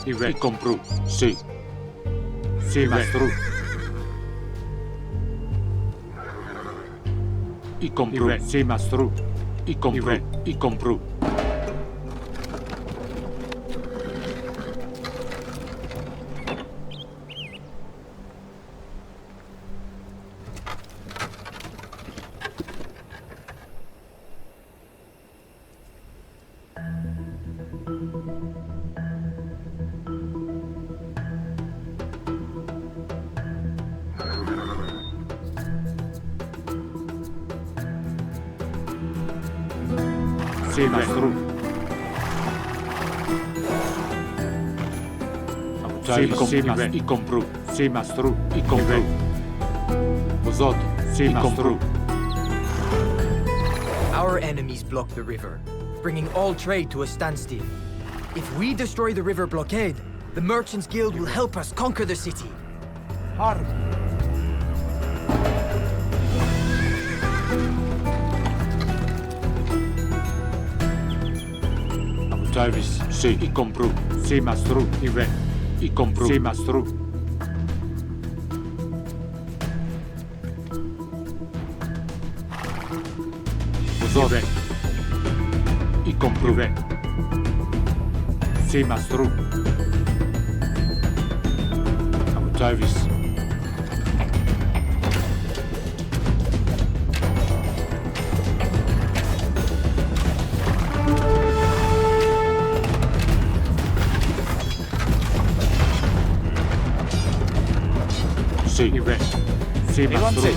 E comprou. Sim. Sim, mastrou. E comprou. Sim, mastrou. E comprou. E comprou. Sim, mastrou. Sim, e comprou. Sim, mastrou. E comprou. Os outros. Sim, comprou. Our enemies block the river, bringing all trade to a standstill. If we destroy the river blockade, the Merchants Guild will help us conquer the city. Hard. Abutais, sim, e comprou. Sim, mastrou. E vem. E comprou. Sim, mastrou. Os outros. E comprou. Vem. Sim, mastrou. Abutais. Sim, e vem. Sim, mastrou.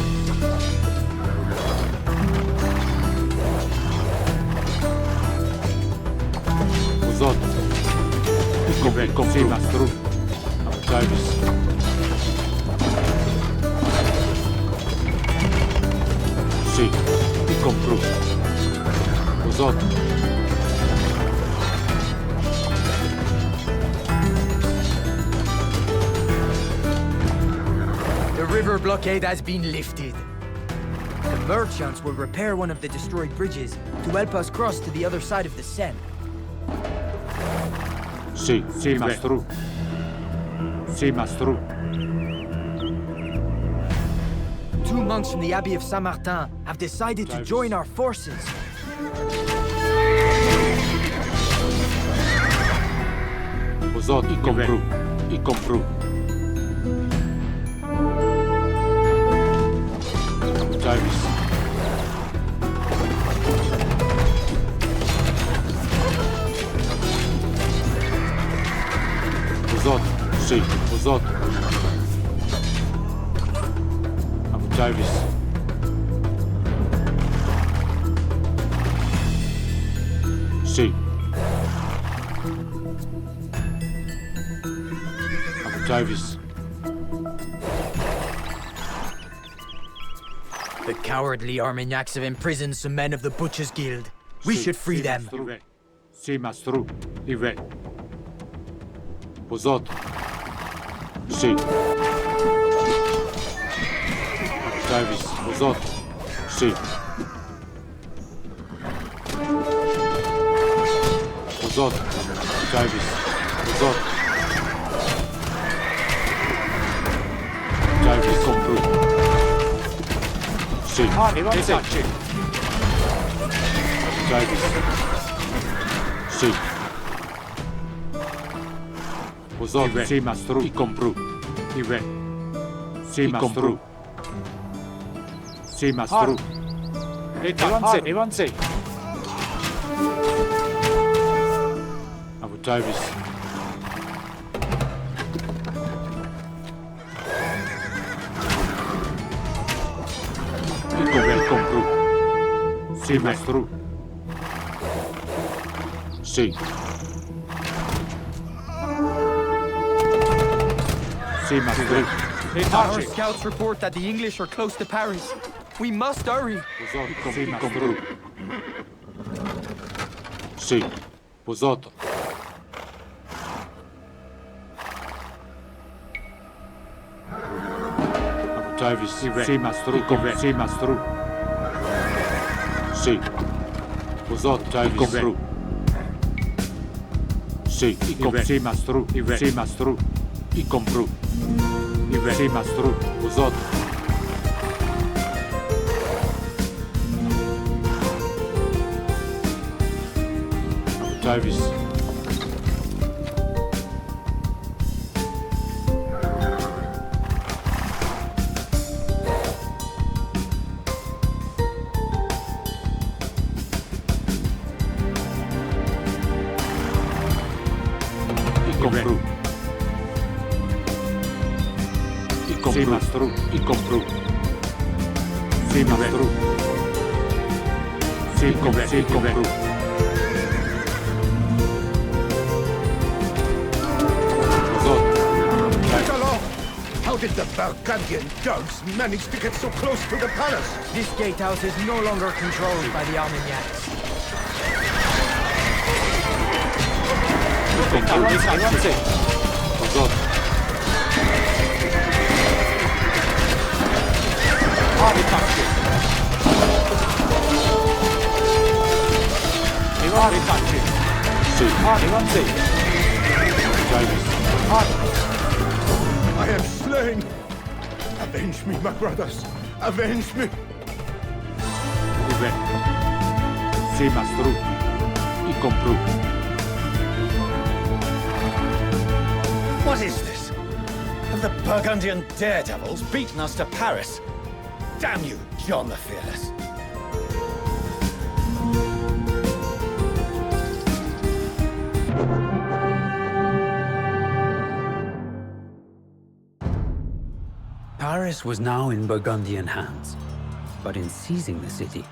Os outros. E vem, com sim, mastrou. Abutais. Sim, e comprou. Pozor. The river blockade has been lifted. The merchants will repair one of the destroyed bridges to help us cross to the other side of the Seine. Sì, mastro. Sì, mastro. 2 monks from the Abbey of Saint-Martin have decided to join our forces. Pozor, i compru. Jarvis. Pozor, sì, pozor. Jarvis. Sì. Jarvis. The cowardly Armagnacs have imprisoned some men of the Butchers' Guild. We should free them. Sì, mastro. Ive. Pozor. Sì. Jarvis, pozor. Sì. Pozor. Jarvis, pozor. Jarvis, compru. Sì. Esatto. Jarvis. Sì. Pozor, sì, mastro. I compru. Ive. Sì, mastro. Sì, mastro. Evanze. Abu Jarvis. Il compru. Sì, mastro. Sì. Sì, mastro. Our scouts report that the English are close to Paris. We must hurry. Sì, mastro. Sì. Pozotto. Abu Jarvis. Sì, mastro. Sì, mastro. Sì. Pozotto. Jarvis. Compru. Sì, sì, mastro. Sì, mastro. I compru. Sì, mastro. Pozotto. Jarvis. I compru. Sì, mastro. I compru. Sì, mastro. Sì, compru. How did the Burgundian dogs manage to get so close to the palace? This gatehouse is no longer controlled by the Armagnacs. I am slain! Avenge me, my brothers! Avenge me! Sì, mastro. I compru. What is this? Have the Burgundian daredevils beaten us to Paris? Damn you, John the Fearless! Paris was now in Burgundian hands, but in seizing the city,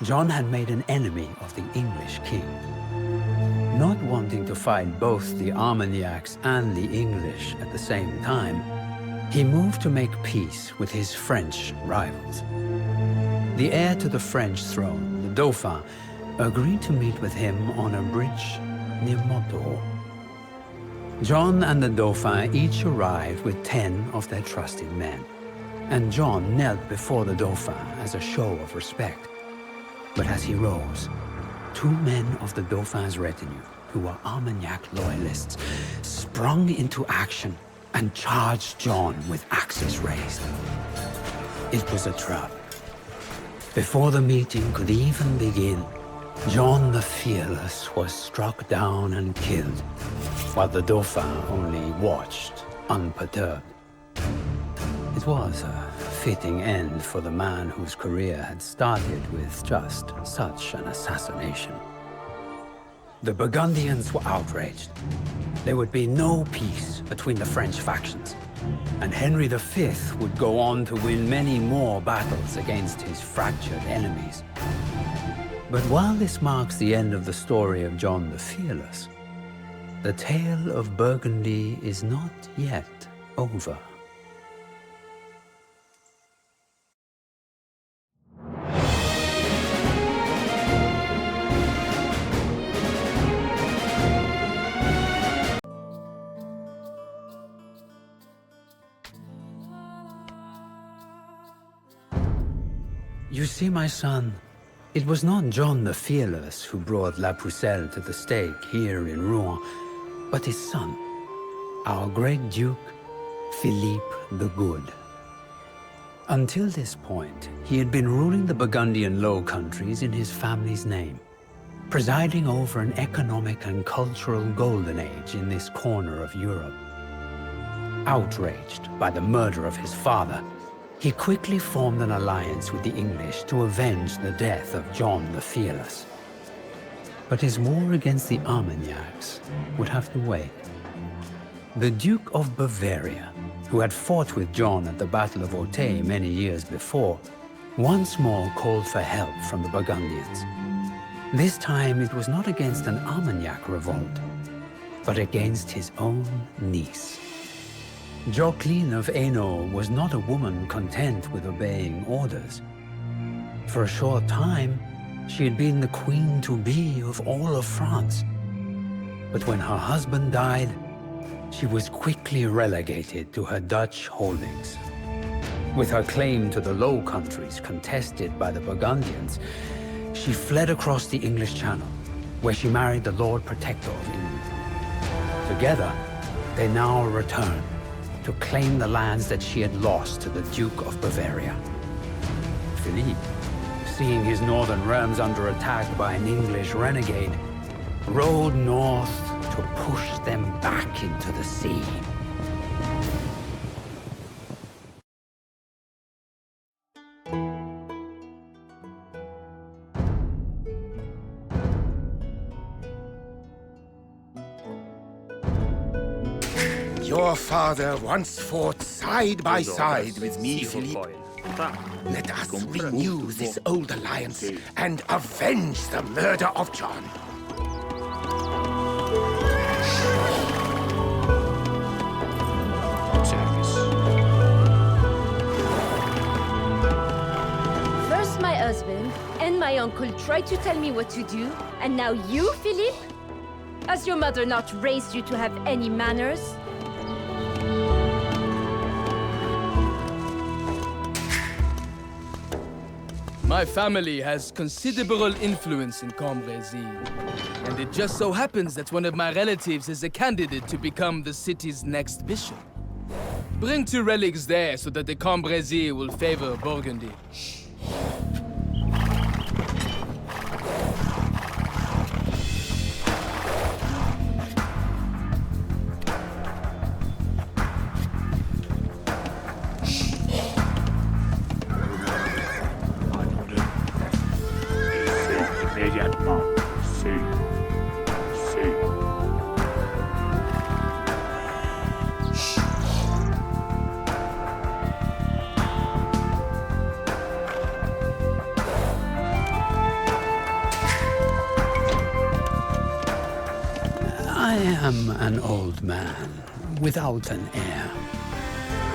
John had made an enemy of the English king. Not wanting to fight both the Armagnacs and the English at the same time, he moved to make peace with his French rivals. The heir to the French throne, the Dauphin, agreed to meet with him on a bridge near Montreal. John and the Dauphin each arrived with 10 of their trusted men, and John knelt before the Dauphin as a show of respect. But as he rose, 2 men of the Dauphin's retinue, who were Armagnac loyalists, sprung into action and charged John with axes raised. It was a trap. Before the meeting could even begin, John the Fearless was struck down and killed, while the Dauphin only watched, unperturbed. It was a fitting end for the man whose career had started with just such an assassination. The Burgundians were outraged. There would be no peace between the French factions, and Henry V would go on to win many more battles against his fractured enemies. But while this marks the end of the story of John the Fearless, the tale of Burgundy is not yet over. You see, my son, it was not John the Fearless who brought La Pucelle to the stake here in Rouen, but his son, our great Duke, Philippe the Good. Until this point, he had been ruling the Burgundian Low Countries in his family's name, presiding over an economic and cultural golden age in this corner of Europe. Outraged by the murder of his father, he quickly formed an alliance with the English to avenge the death of John the Fearless. But his war against the Armagnacs would have to wait. The Duke of Bavaria, who had fought with John at the Battle of Auteuil many years before, once more called for help from the Burgundians. This time it was not against an Armagnac revolt, but against his own niece. Jacqueline of Hainaut was not a woman content with obeying orders. For a short time, she had been the queen-to-be of all of France. But when her husband died, she was quickly relegated to her Dutch holdings. With her claim to the Low Countries contested by the Burgundians, she fled across the English Channel, where she married the Lord Protector of England. Together, they now returned to claim the lands that she had lost to the Duke of Bavaria. Philippe, seeing his northern realms under attack by an English renegade, rode north to push them back into the sea. Your father once fought side by side with me, Philippe. Let us renew this old alliance and avenge the murder of John. First my husband and my uncle tried to tell me what to do, and now you, Philippe? Has your mother not raised you to have any manners? My family has considerable influence in Cambrésis, and it just so happens that one of my relatives is a candidate to become the city's next bishop. Bring 2 relics there so that the Cambrésis will favor Burgundy. I am an old man, without an heir.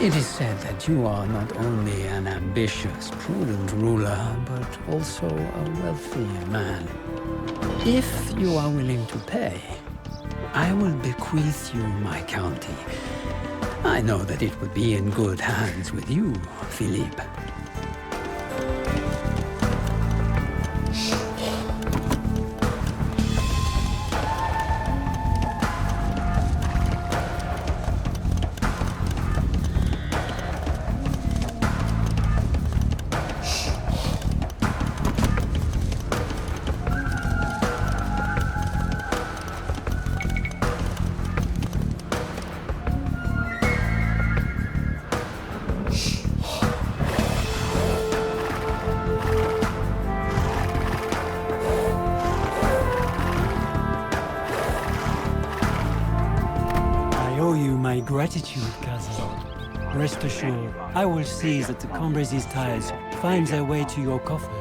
It is said that you are not only an ambitious, prudent ruler, but also a wealthy man. If you are willing to pay, I will bequeath you my county. I know that it would be in good hands with you, Philippe. Gratitude, cousin. Rest assured, I will see that the Cambrésis tithes find their way to your coffers.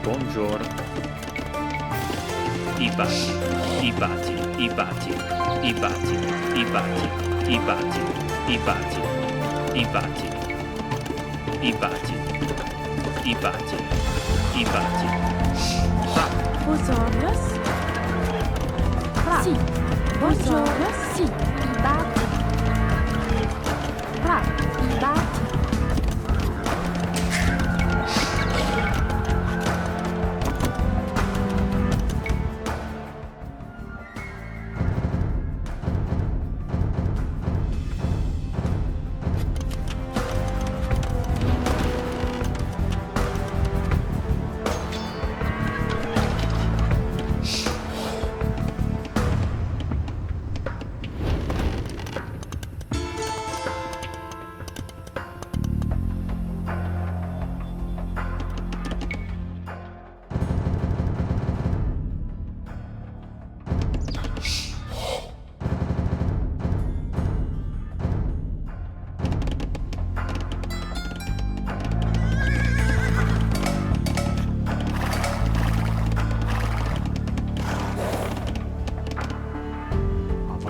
Buongiorno. I batti. Vos ordres? Si. Vos ordres? Si. I batti. I batti.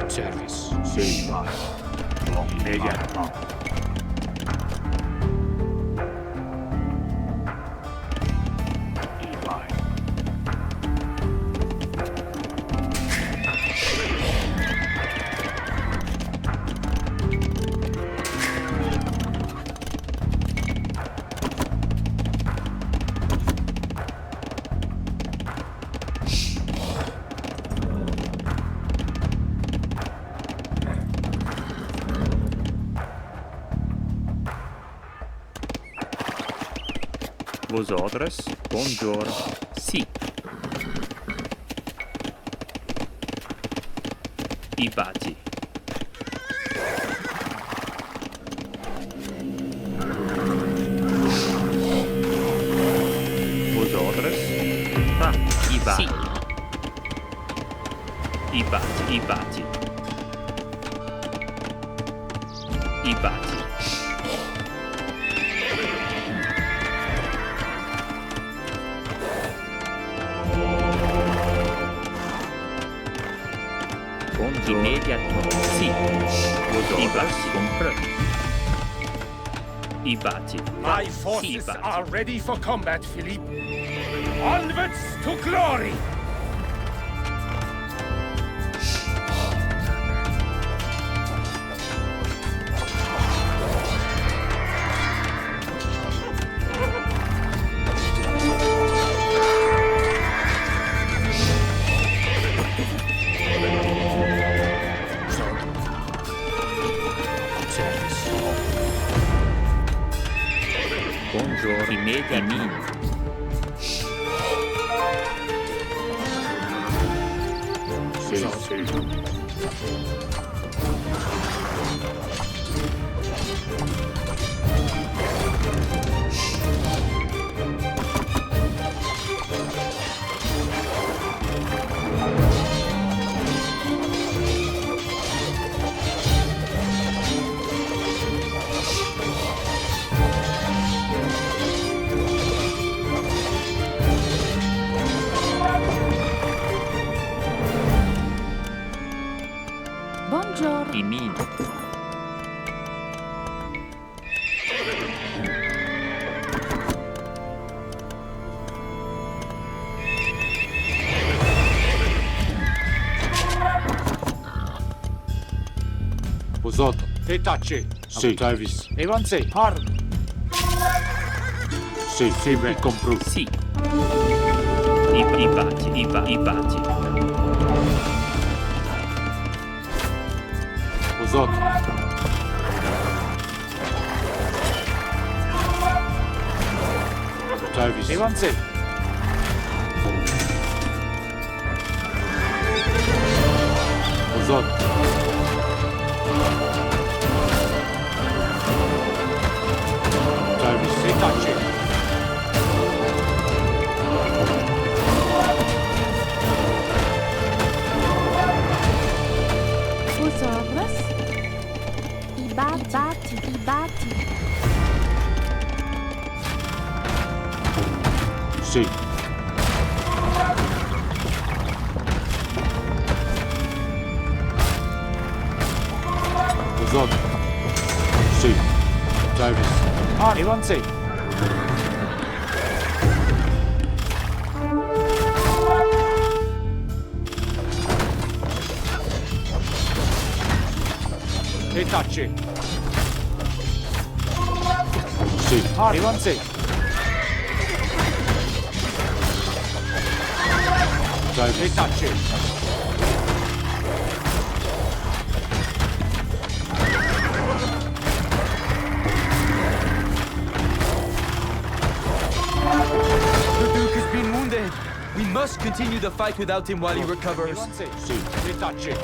Service. Sí, va. Immédiatement. Vos ordres? Buongiorno. Si. I batti. Vos ordres? Ah, i batti. I batti. I batti. Immédiatement. Si. I batti. I batti. My forces are ready for combat, Philippe. Onwards to glory! Buongiorno. Immediatamente. Sì. Buongiorno. I mean. Usoto. Etace. Sì. Tavis. Evanse. Harm. Sì, sì, beh, compru. Sì. I baci. Usoto. Tavis. Evanse. Usoto. Tavis. Etace. Vosotros. Ibati. Sì. Usoto. Sì. Tavis. Evanse. Etace. Sì. Evanse. Tavis. Etace. The Duke has been wounded. We must continue the fight without him while he recovers. Sì. Etace.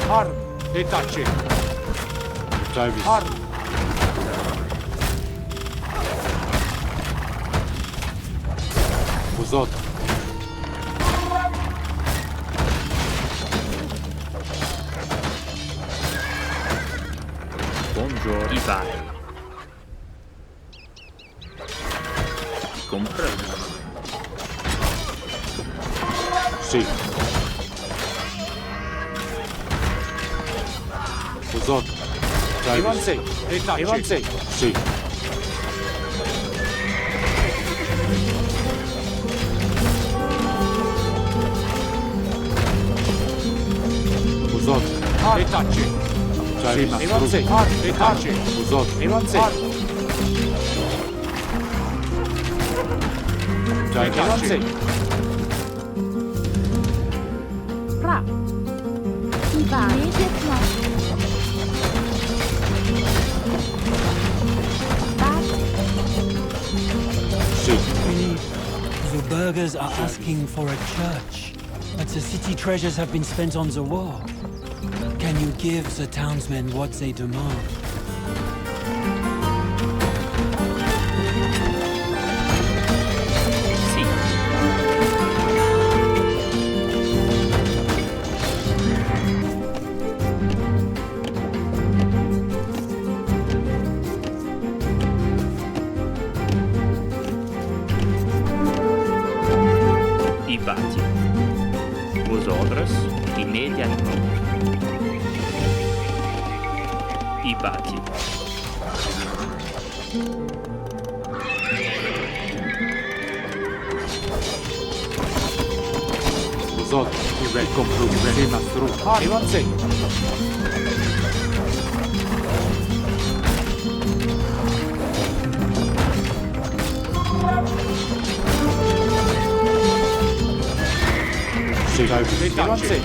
Harm. Etace. Tavis. Harm. Usoto. Buongiorno. I vari. Comprendo. Sì. Usoto. Tavis. Evanse. Etace. Evanse. Sì. Usoto. Etace. Tavis. Evanse. Etace. Usoto. Evanse. Etace. Ra. Ibati. Immédiatement. Sì. The burghers are asking for a church, but the city treasures have been spent on the war. Can you give the townsmen what they demand? Sì. I baci. Vosotros inmediatamente. I baci. Usoto. Il compru. Sì, mastru. Evanse. Sì. Tavis. Evanse.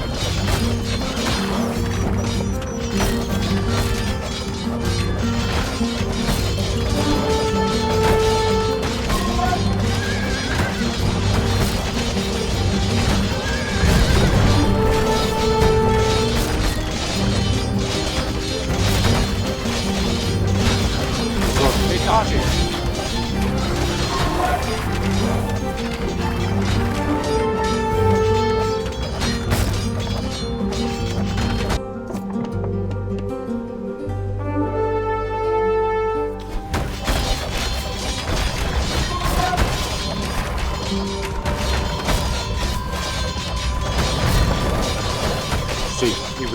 Sì,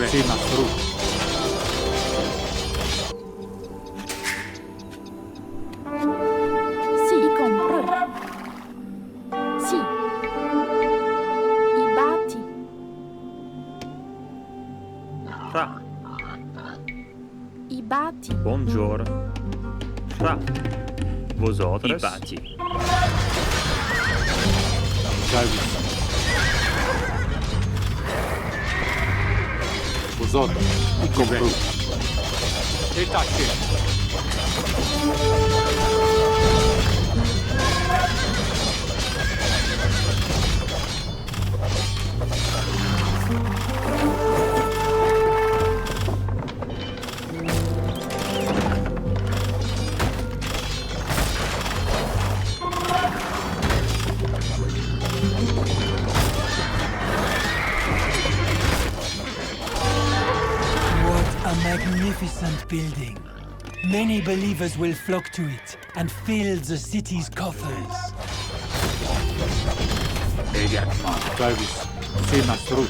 sì, Mastro. Sì, compro. Sì. I batti. Fra. I batti. Buongiorno. Fra. Vosotros. I batti. Travis. Vosotros. I compro. E tacche. Magnificent building. Many believers will flock to it and fill the city's coffers. Travis. Sì, Mastro.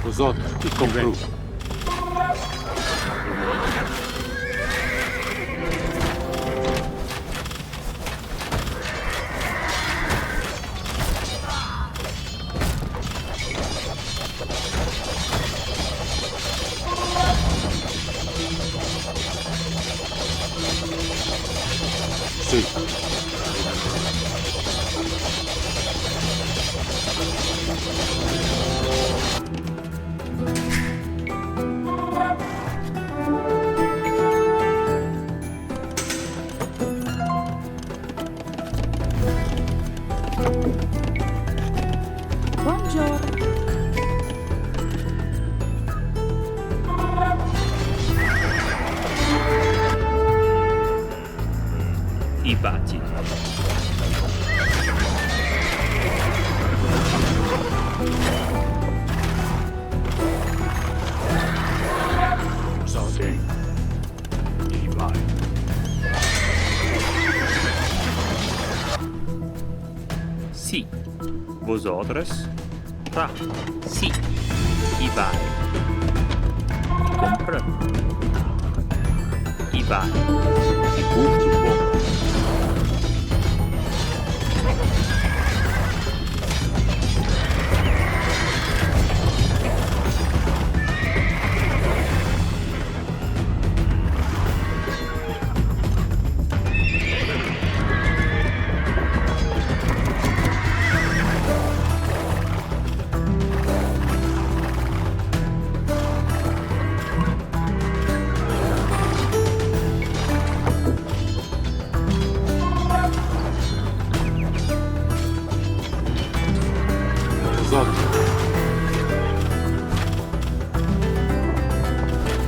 Vosotros. I compro. Sì. Buongiorno. I batti. Sì. I vai. Sì. Vosotros. Fra. Sì. I vai. Compra. I vai. I gusto buono.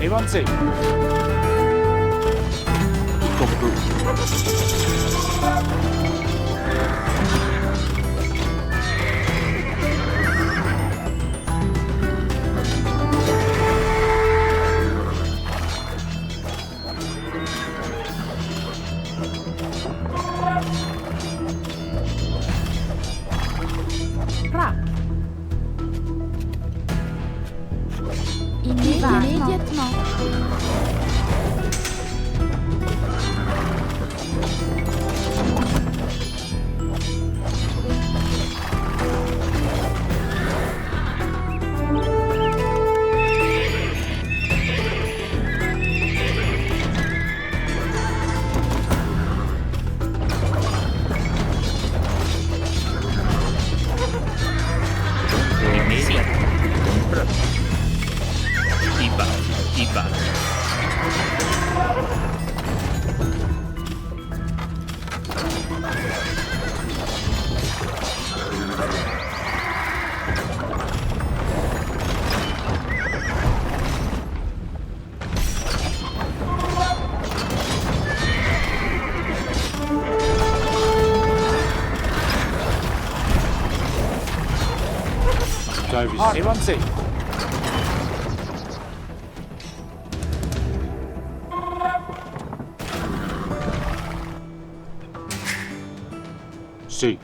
Evanzi. I compro. Ra. Immédiatement. Evanzi. Sì.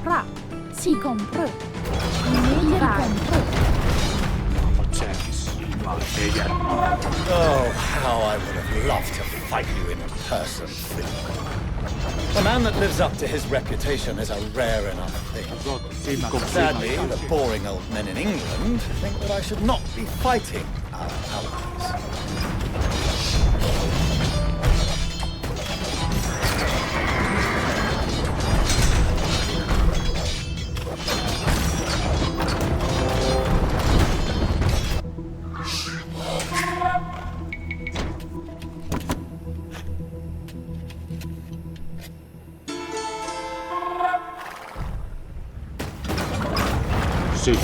Ra. Si compre. Immediate Oh, how I would have loved to fight you in person, Philip. A man that lives up to his reputation is a rare enough thing. Sadly, the boring old men in England think that I should not be fighting our allies. Sì.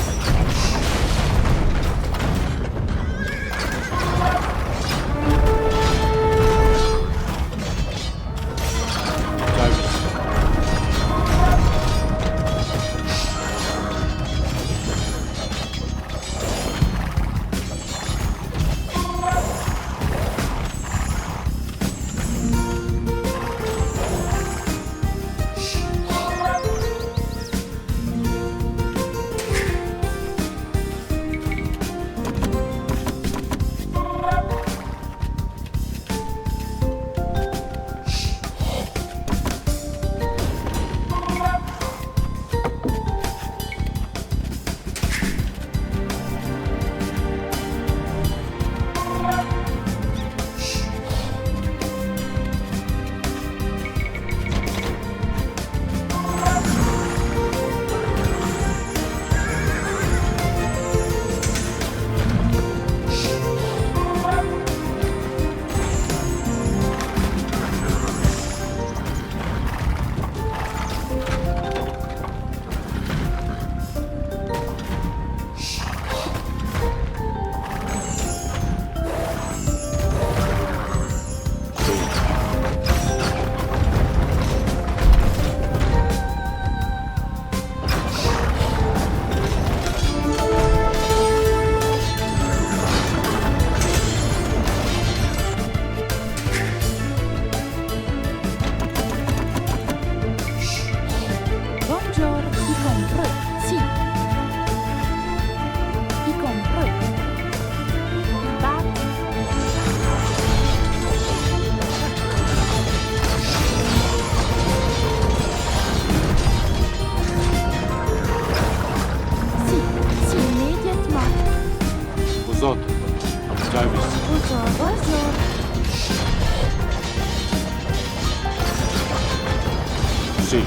Sì.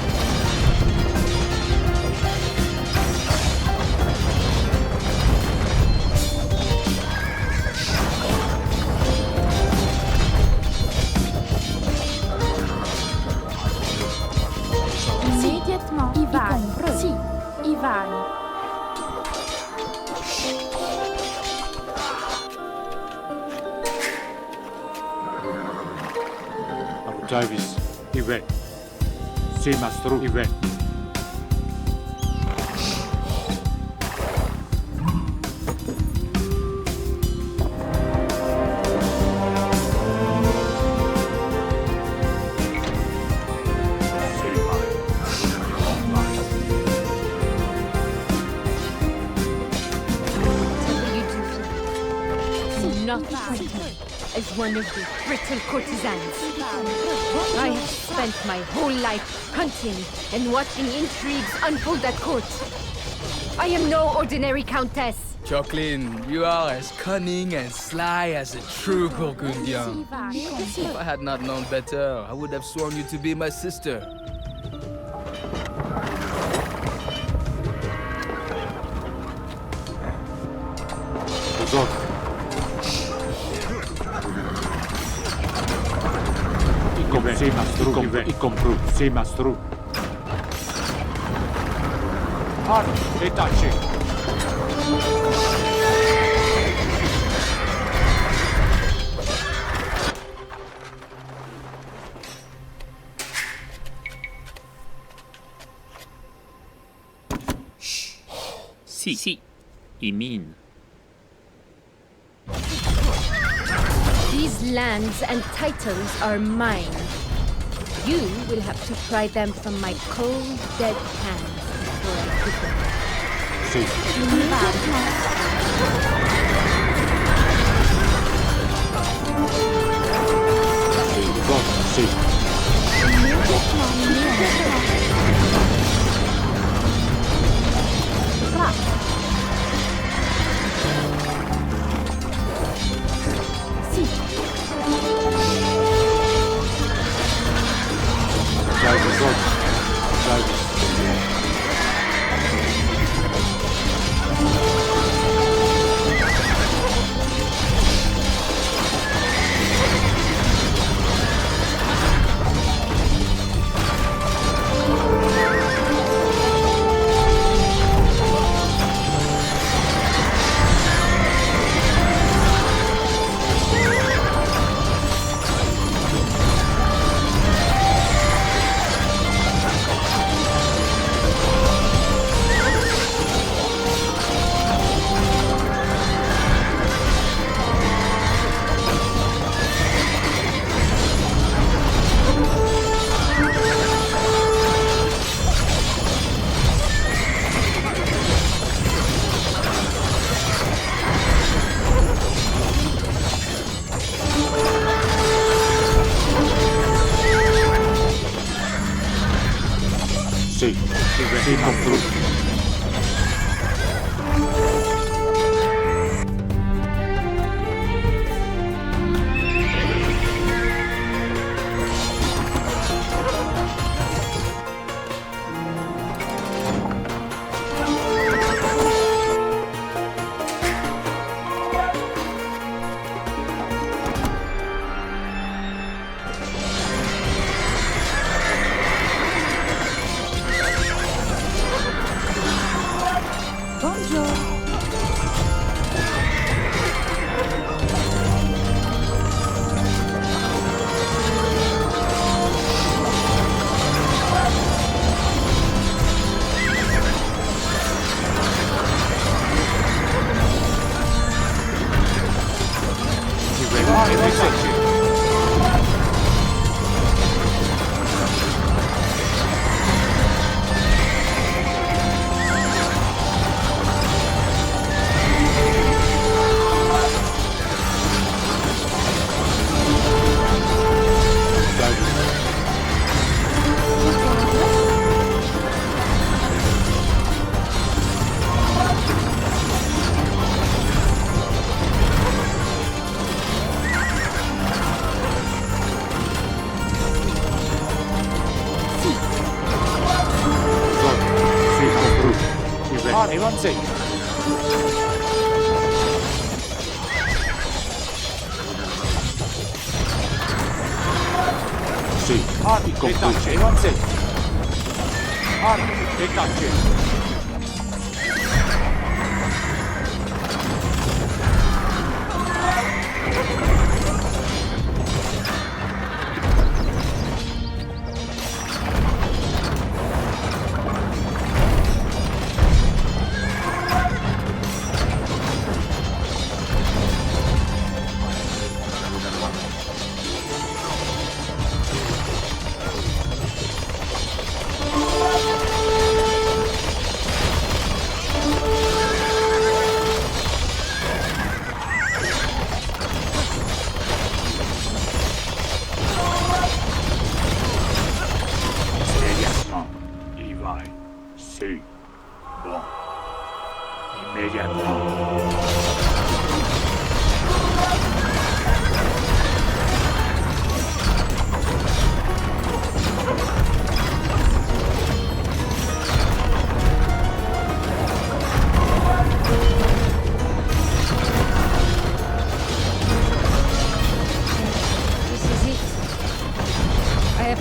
Immédiatement, Ivan. Si, Ivan. Davis, Ivan. Simastru, Ivan. Not treat me as one of your brittle courtesans. I have spent my whole life hunting and watching intrigues unfold at court. I am no ordinary countess. Jacqueline, you are as cunning and sly as a true Burgundian. If I had not known better, I would have sworn you to be my sister. Simastru, i compru, Simastru. Ar, detache. Sì, I mean. These lands and titles are mine. You will have to pry them from my cold, dead hands before I give them.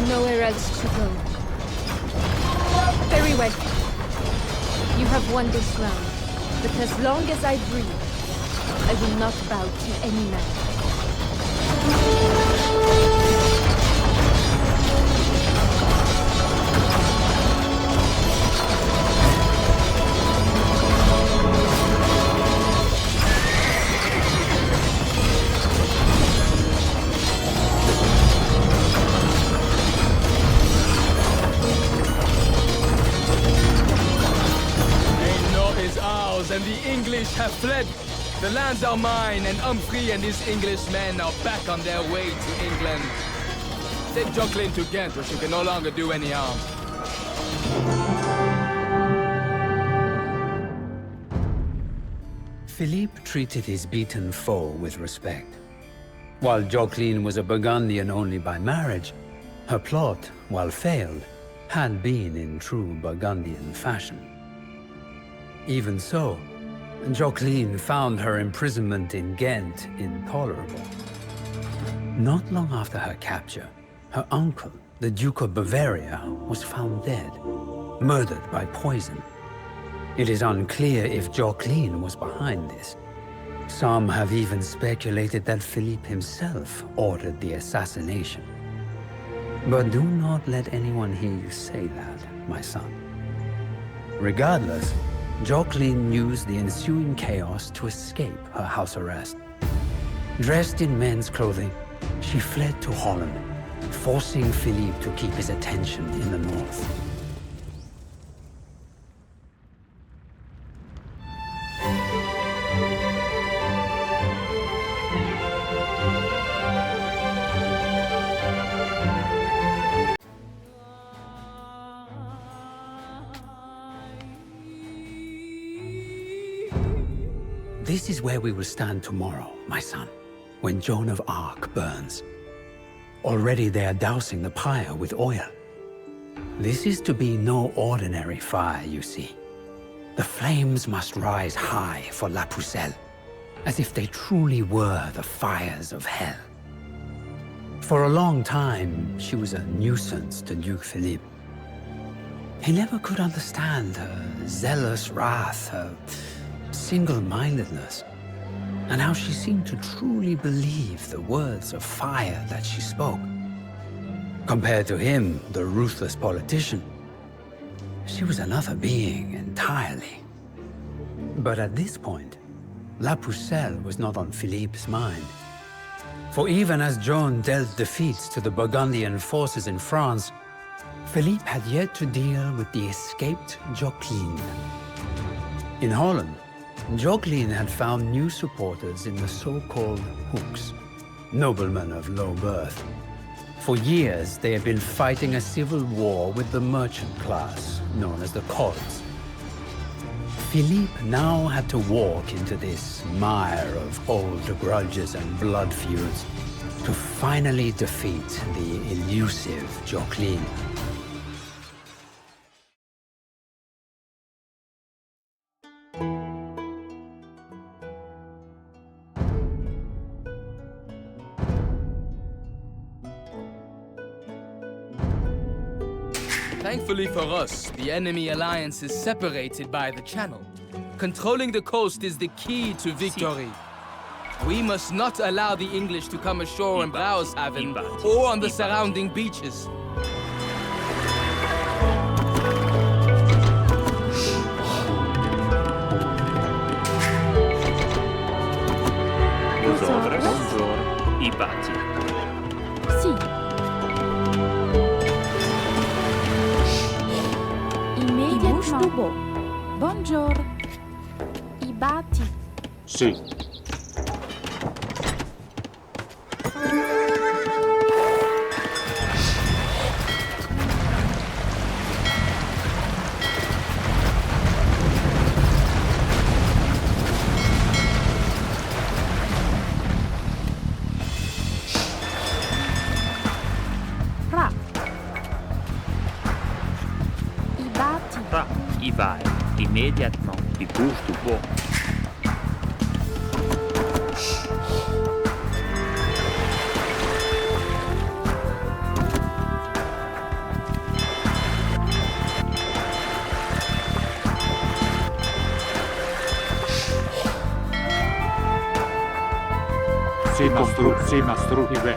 Nowhere else to go. Very well. You have won this round, but as long as I breathe, I will not bow to any man. The lands are mine, and Humphrey and his English men are back on their way to England. Take Jocelyn to Ghent, where she can no longer do any harm. Philippe treated his beaten foe with respect. While Jocelyn was a Burgundian only by marriage, her plot, while failed, had been in true Burgundian fashion. Even so, Jocelyn found her imprisonment in Ghent intolerable. Not long after her capture, her uncle, the Duke of Bavaria, was found dead, murdered by poison. It is unclear if Jocelyn was behind this. Some have even speculated that Philippe himself ordered the assassination. But do not let anyone hear you say that, my son. Regardless, Jocelyn used the ensuing chaos to escape her house arrest. Dressed in men's clothing, she fled to Holland, forcing Philippe to keep his attention in the north. This is where we will stand tomorrow, my son, when Joan of Arc burns. Already they are dousing the pyre with oil. This is to be no ordinary fire, you see. The flames must rise high for La Pucelle, as if they truly were the fires of hell. For a long time, she was a nuisance to Duke Philippe. He never could understand her zealous wrath, her single-mindedness, and how she seemed to truly believe the words of fire that she spoke. Compared to him, the ruthless politician, she was another being entirely. But at this point, La Pucelle was not on Philippe's mind. For even as Joan dealt defeats to the Burgundian forces in France, Philippe had yet to deal with the escaped Jocelyn. In Holland, Jocelyn had found new supporters in the so-called Hooks, noblemen of low birth. For years, they had been fighting a civil war with the merchant class, known as the Cods. Philippe now had to walk into this mire of old grudges and blood feuds to finally defeat the elusive Jocelyn. Thankfully for us, the enemy alliance is separated by the channel. Controlling the coast is the key to victory. We must not allow the English to come ashore in Brouwershaven or on the surrounding beaches. Buongiorno, i batti. Sì. Buongiorno. I batti. Sì. Ra. I batti. Ra, i vai. Immédiatement, il bouge du bois. C'est Mastro, il va.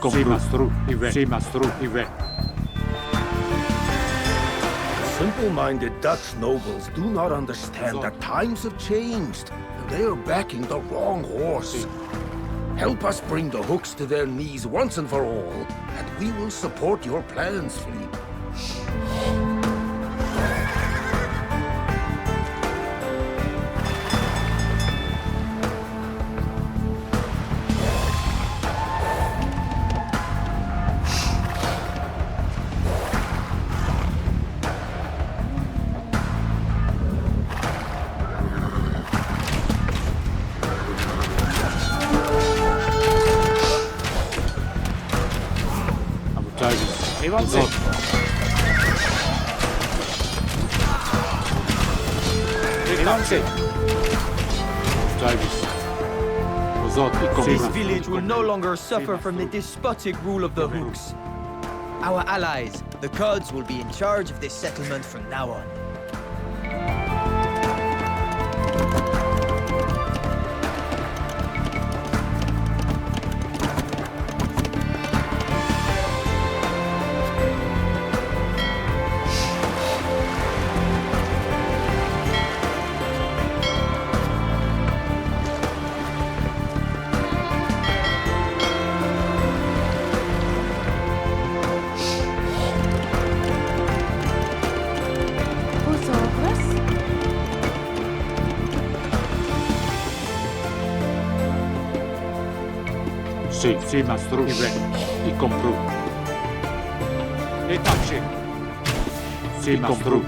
C'est Mastro, il va. C'est Mastro, il va. Simple-minded Dutch nobles do not understand that times have changed, and they are backing the wrong horse. Help us bring the Hooks to their knees once and for all, and we will support your plans, Philippe. Vos autres. Détachez. Davis. Vos autres, y This compris. village will no longer suffer from the despotic rule of the Hooks. Our allies, the Cods, will be in charge of this settlement from now on. Si mastru. Y compris. Détachez. Si mastru.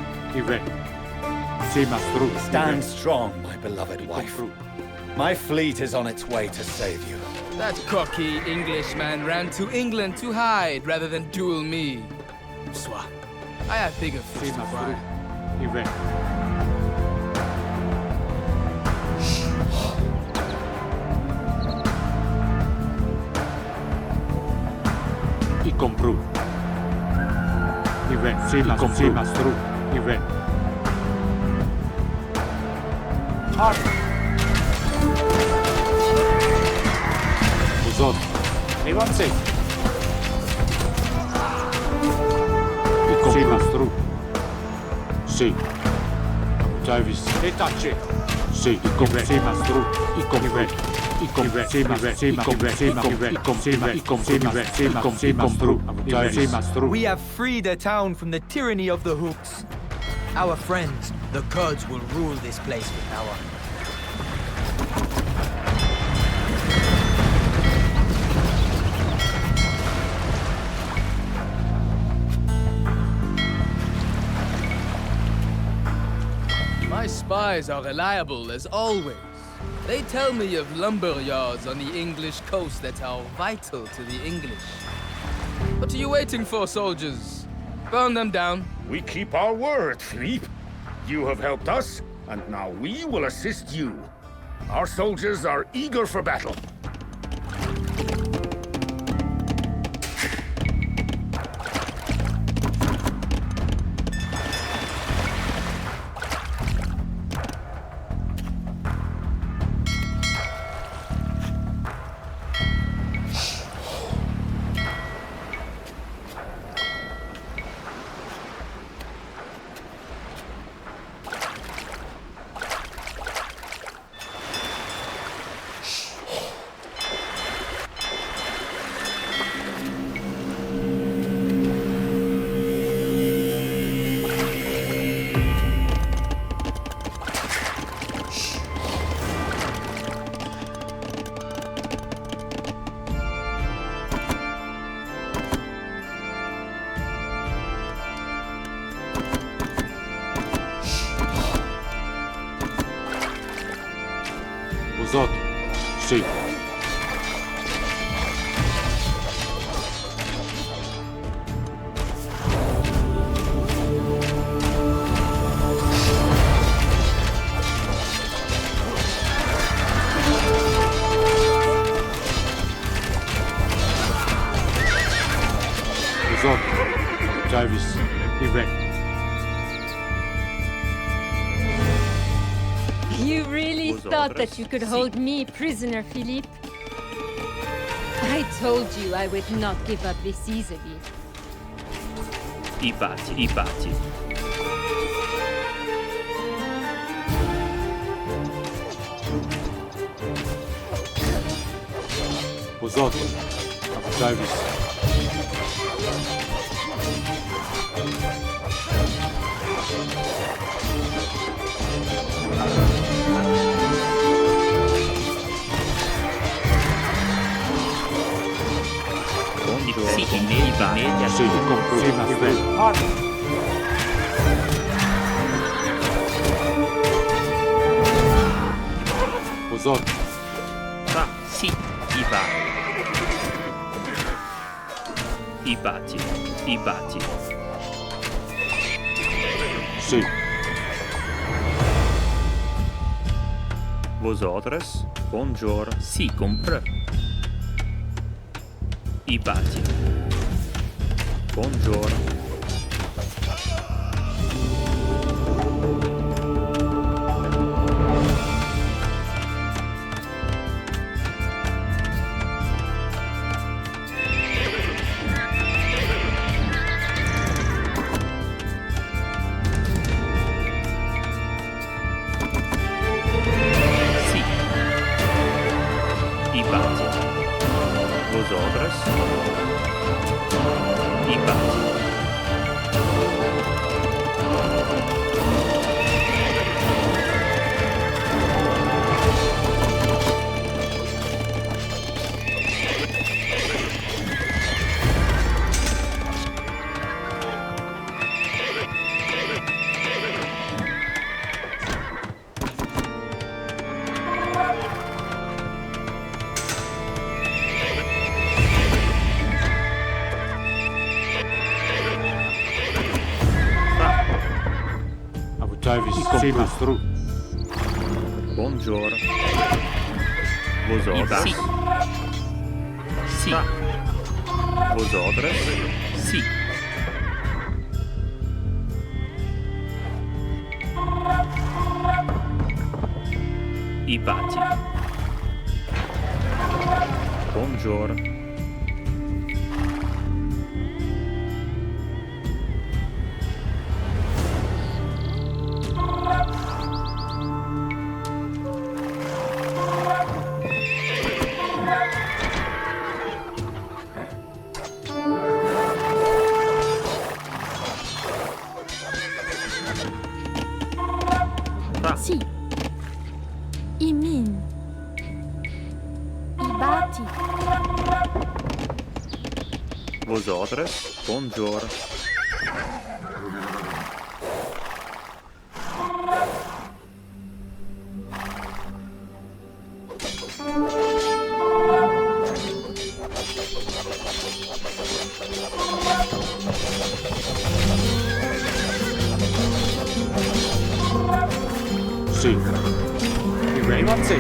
Si mastru. Stand strong, my beloved wife. My fleet is on its way to save you. That cocky Englishman ran to England to hide rather than duel me. Swat. I have bigger fish to fry. Y compris. Si mastru. Vos autres. Avancez. Y compris. Si mastru. Si. Davis. Détachez. Si. Y compris. Si mastru. Y compris. We have freed the town from the tyranny of the Hooks. Our friends, the Cods, will rule this place from now on. My spies are reliable as always. They tell me of lumber yards on the English coast that are vital to the English. What are you waiting for, soldiers? Burn them down. We keep our word, Philippe. You have helped us, and now we will assist you. Our soldiers are eager for battle. Vos autres. Si. Vos autres. Davis. You really thought that you could hold me prisoner, Philippe? I told you I would not give up this easily. I batti. Vos autres. Davis. Sì, media. Si, compris. Vos autres. Si, i va. I bati. I bati. Sì. Vosotras, bonjour, si compre. I bati. Bonjour. Vosotras, i bati. Sì, mastro. Buongiorno. Vosotras. Sì. Sì. Vosotras. Sì. I bati. Buongiorno. Sì. I min. I bati. Vosotras, buongiorno. Sì. You ready? One, two.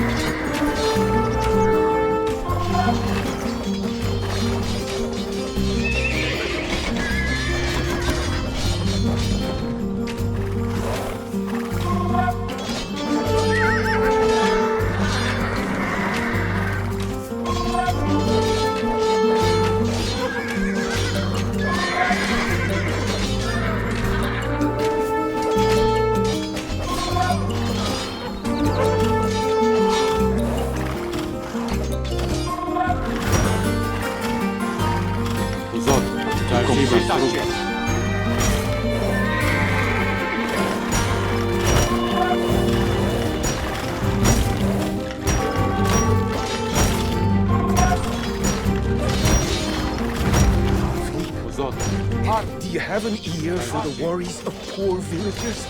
Do you have an ear for the worries of poor villagers?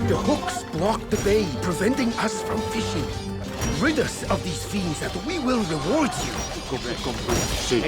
The hooks block the bay, preventing us from fishing. Rid us of these fiends and we will reward you. Sì.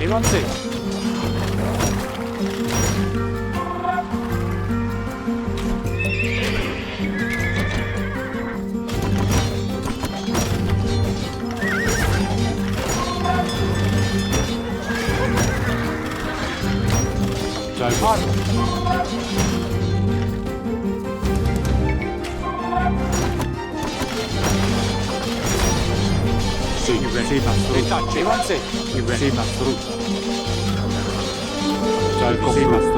Avanti. Dai, parlo. Sì, mastro. Avanti. Sì, mastro.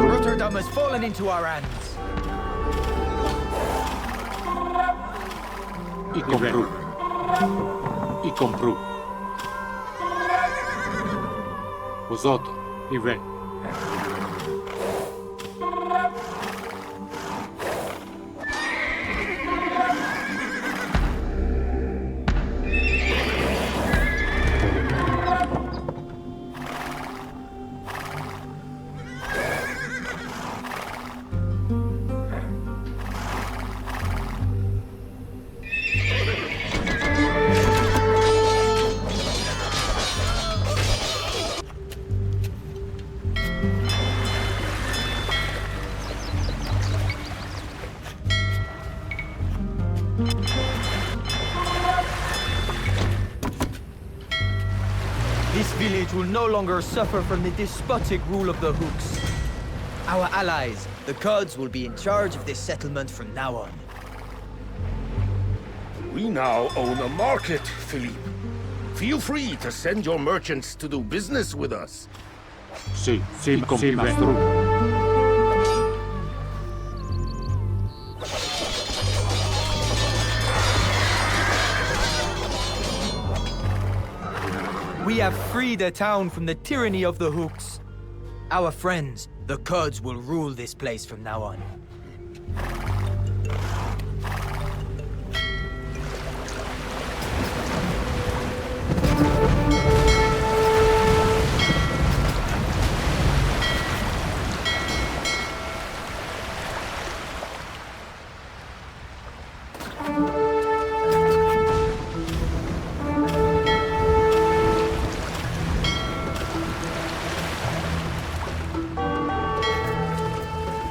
Rotterdam has fallen into our hands. I compru. Vosotros, i re. village will no longer suffer from the despotic rule of the Hooks. Our allies, the Cods, will be in charge of this settlement from now on. We now own a market, Philippe. Feel free to send your merchants to do business with us. Sì, mastro. We have freed a town from the tyranny of the Hooks. Our friends, the Cods, will rule this place from now on.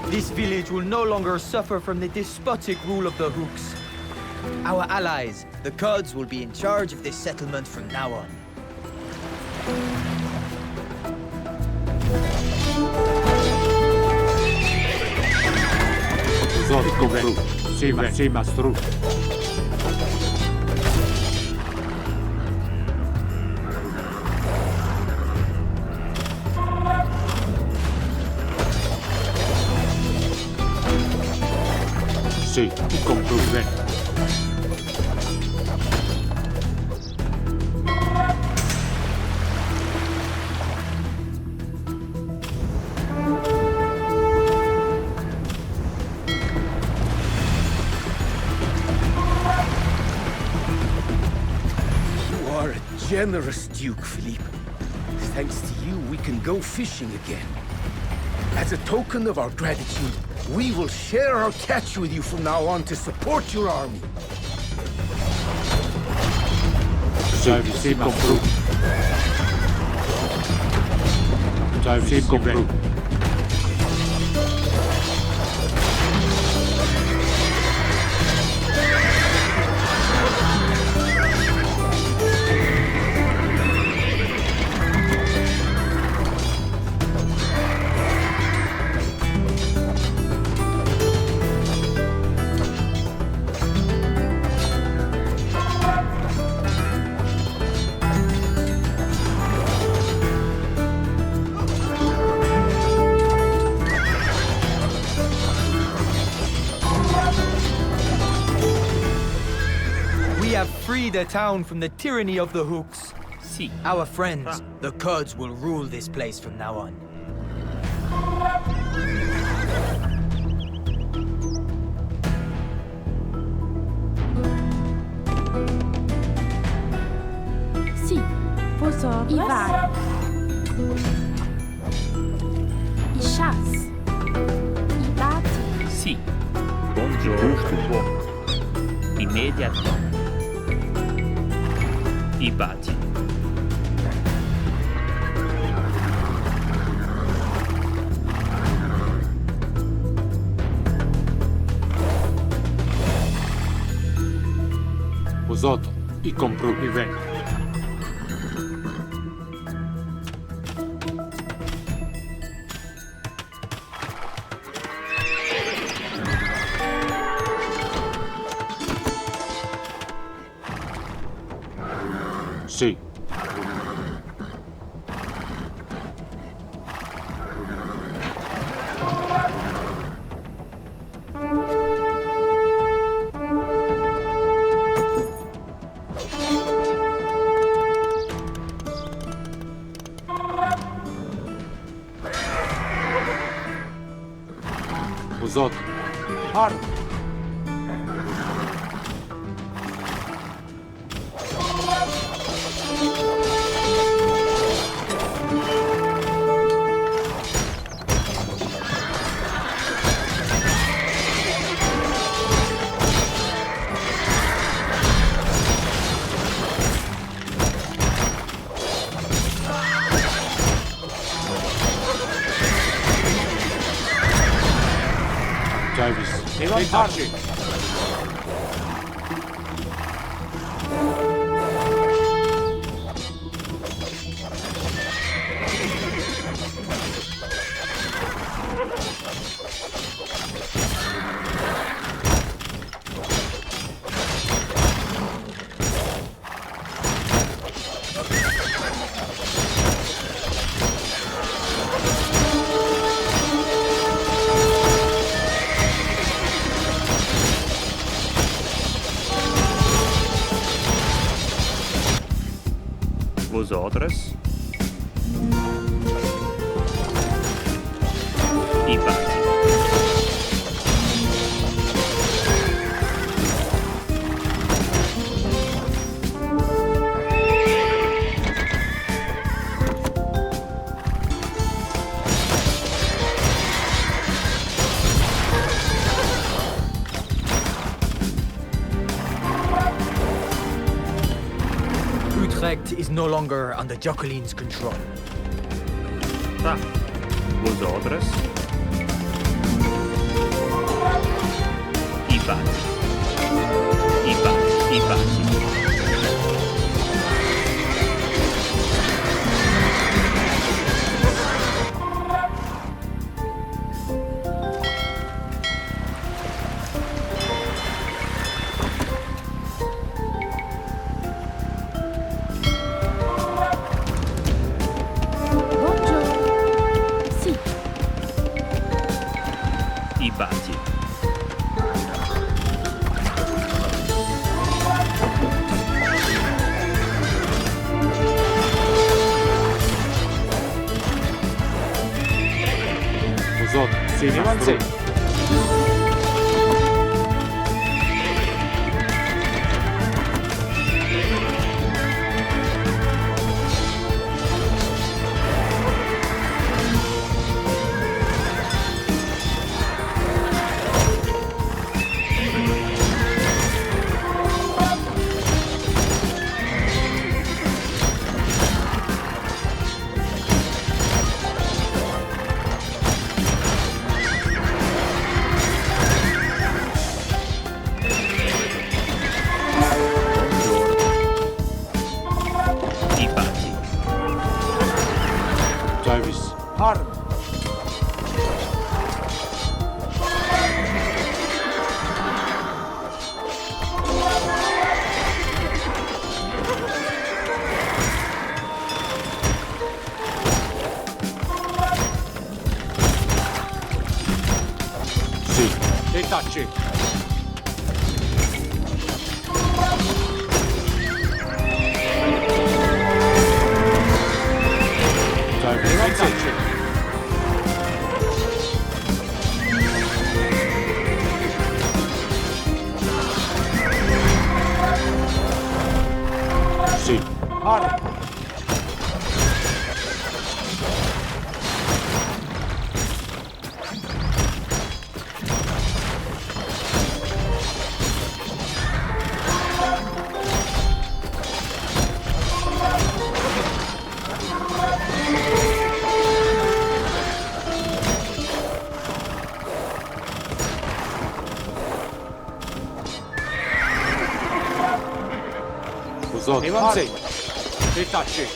This village will no longer suffer from the despotic rule of the Hooks. Our allies, the Cods, will be in charge of this settlement from now on. Sì, mastro. Sì, compro. Generous Duke, Philippe. Thanks to you, we can go fishing again. As a token of our gratitude, we will share our catch with you from now on to support your army. Sì, compro. Sì, compro. Freed a town from the tyranny of the Hooks. Sì. Our friends, the Cods, will rule this place from now on. Sì, i vari, i chasse, i batti. Sì. Buongiorno. Immediatamente. I batti. Usato e compro e vendo. Sì. Usato. Hard. Touch it. Vosotros. I pazzi. Utrecht is no longer under Jacqueline's control. Tá. Vosotros. I pazzi. I pazzi. I pazzi. I pazzi. Vosotros, sì, avanti. Harm. Sì, dei tacci. Dei tacci. Sì. Harm. Vosotros. Avanti. Dei tacci.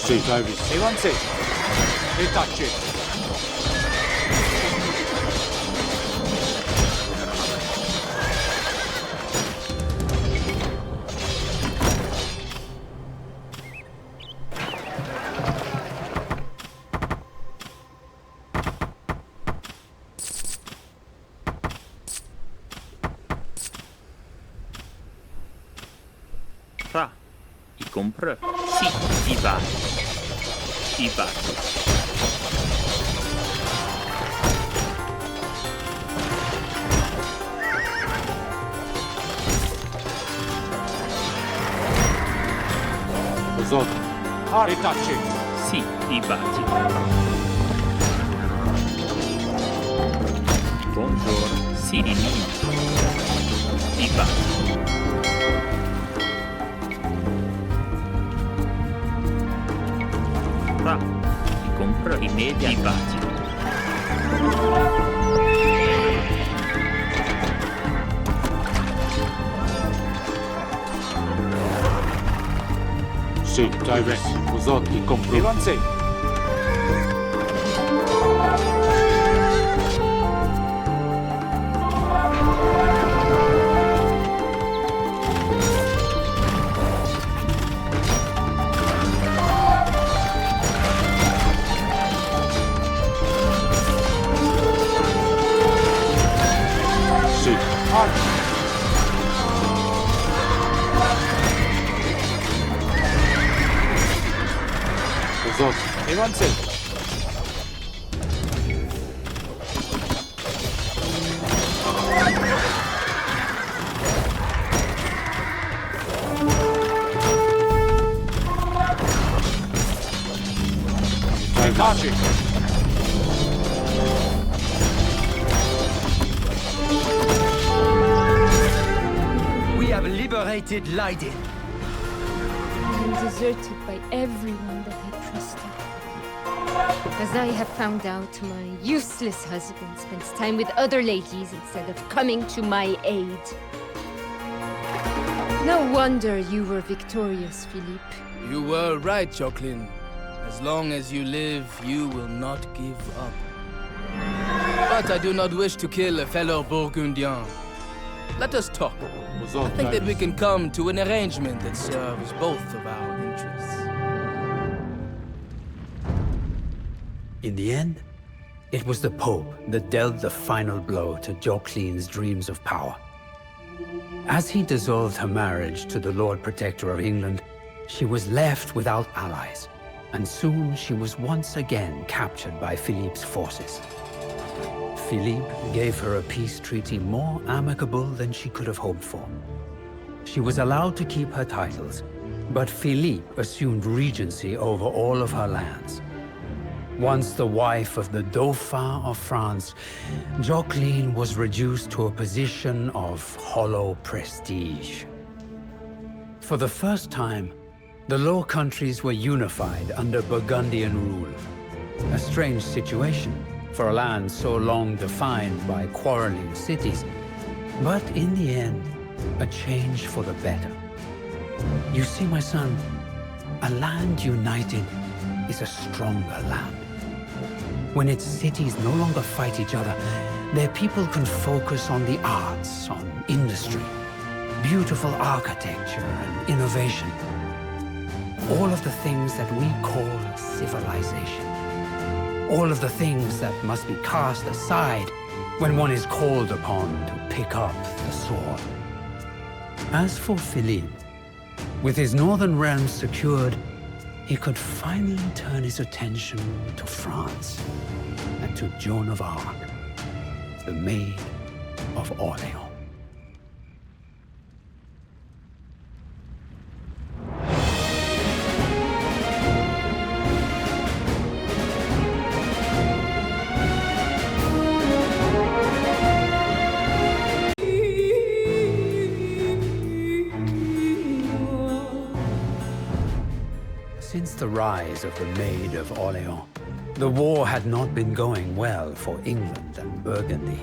Sì, già hai visto. Avanti. Dei tacci. Fra. I compră. Sì, i bani. I bani. Vosotros. Dei tacci. Sì, i bani. Buongiorno. Sì, i bani. Fra. I compră imediat. I bani. Sì, già hai visto. Vosotros, i compro. Avanti. Sì. Harm. We have liberated Leiden. I am deserted by everyone that I trusted. As I have found out, my useless husband spends time with other ladies instead of coming to my aid. No wonder you were victorious, Philippe. You were right, Jacqueline. As long as you live, you will not give up. But I do not wish to kill a fellow Burgundian. Let us talk. I think that we can come to an arrangement that serves both of our interests. In the end, it was the Pope that dealt the final blow to Jacqueline's dreams of power. As he dissolved her marriage to the Lord Protector of England, she was left without allies, and soon she was once again captured by Philippe's forces. Philippe gave her a peace treaty more amicable than she could have hoped for. She was allowed to keep her titles, but Philippe assumed regency over all of her lands. Once the wife of the Dauphin of France, Jacqueline was reduced to a position of hollow prestige. For the first time, the Low Countries were unified under Burgundian rule. A strange situation for a land so long defined by quarreling cities, but in the end, a change for the better. You see, my son, a land united is a stronger land. When its cities no longer fight each other, their people can focus on the arts, on industry, beautiful architecture and innovation. All of the things that we call civilization. All of the things that must be cast aside when one is called upon to pick up the sword. As for Philippe, with his northern realms secured, he could finally turn his attention to France and to Joan of Arc, the Maid of Orleans. Since the rise of the Maid of Orleans, the war had not been going well for England and Burgundy.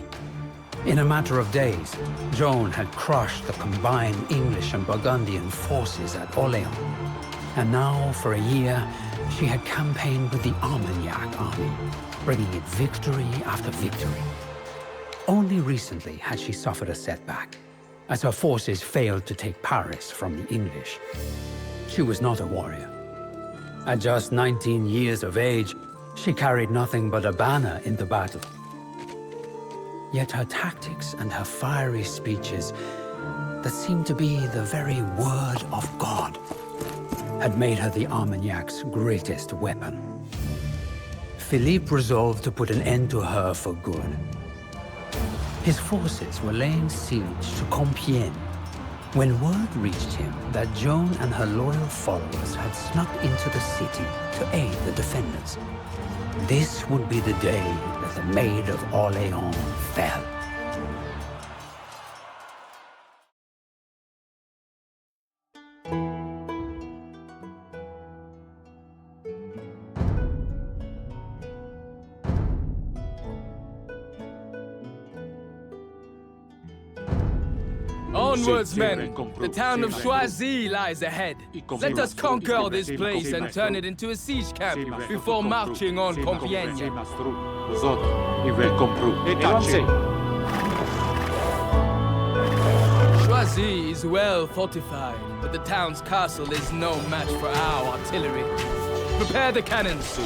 In a matter of days, Joan had crushed the combined English and Burgundian forces at Orleans. And now, for a year, she had campaigned with the Armagnac army, bringing it victory after victory. Only recently had she suffered a setback, as her forces failed to take Paris from the English. She was not a warrior. At just 19 years of age, she carried nothing but a banner into battle. Yet her tactics and her fiery speeches, that seemed to be the very word of God, had made her the Armagnac's greatest weapon. Philippe resolved to put an end to her for good. His forces were laying siege to Compiègne when word reached him that Joan and her loyal followers had snuck into the city to aid the defenders. This would be the day that the Maid of Orleans fell. Onwards, men! The town of Choisy lies ahead. Let us conquer this place and turn it into a siege camp before marching on Compiègne. Choisy is well fortified, but the town's castle is no match for our artillery. Prepare the cannons!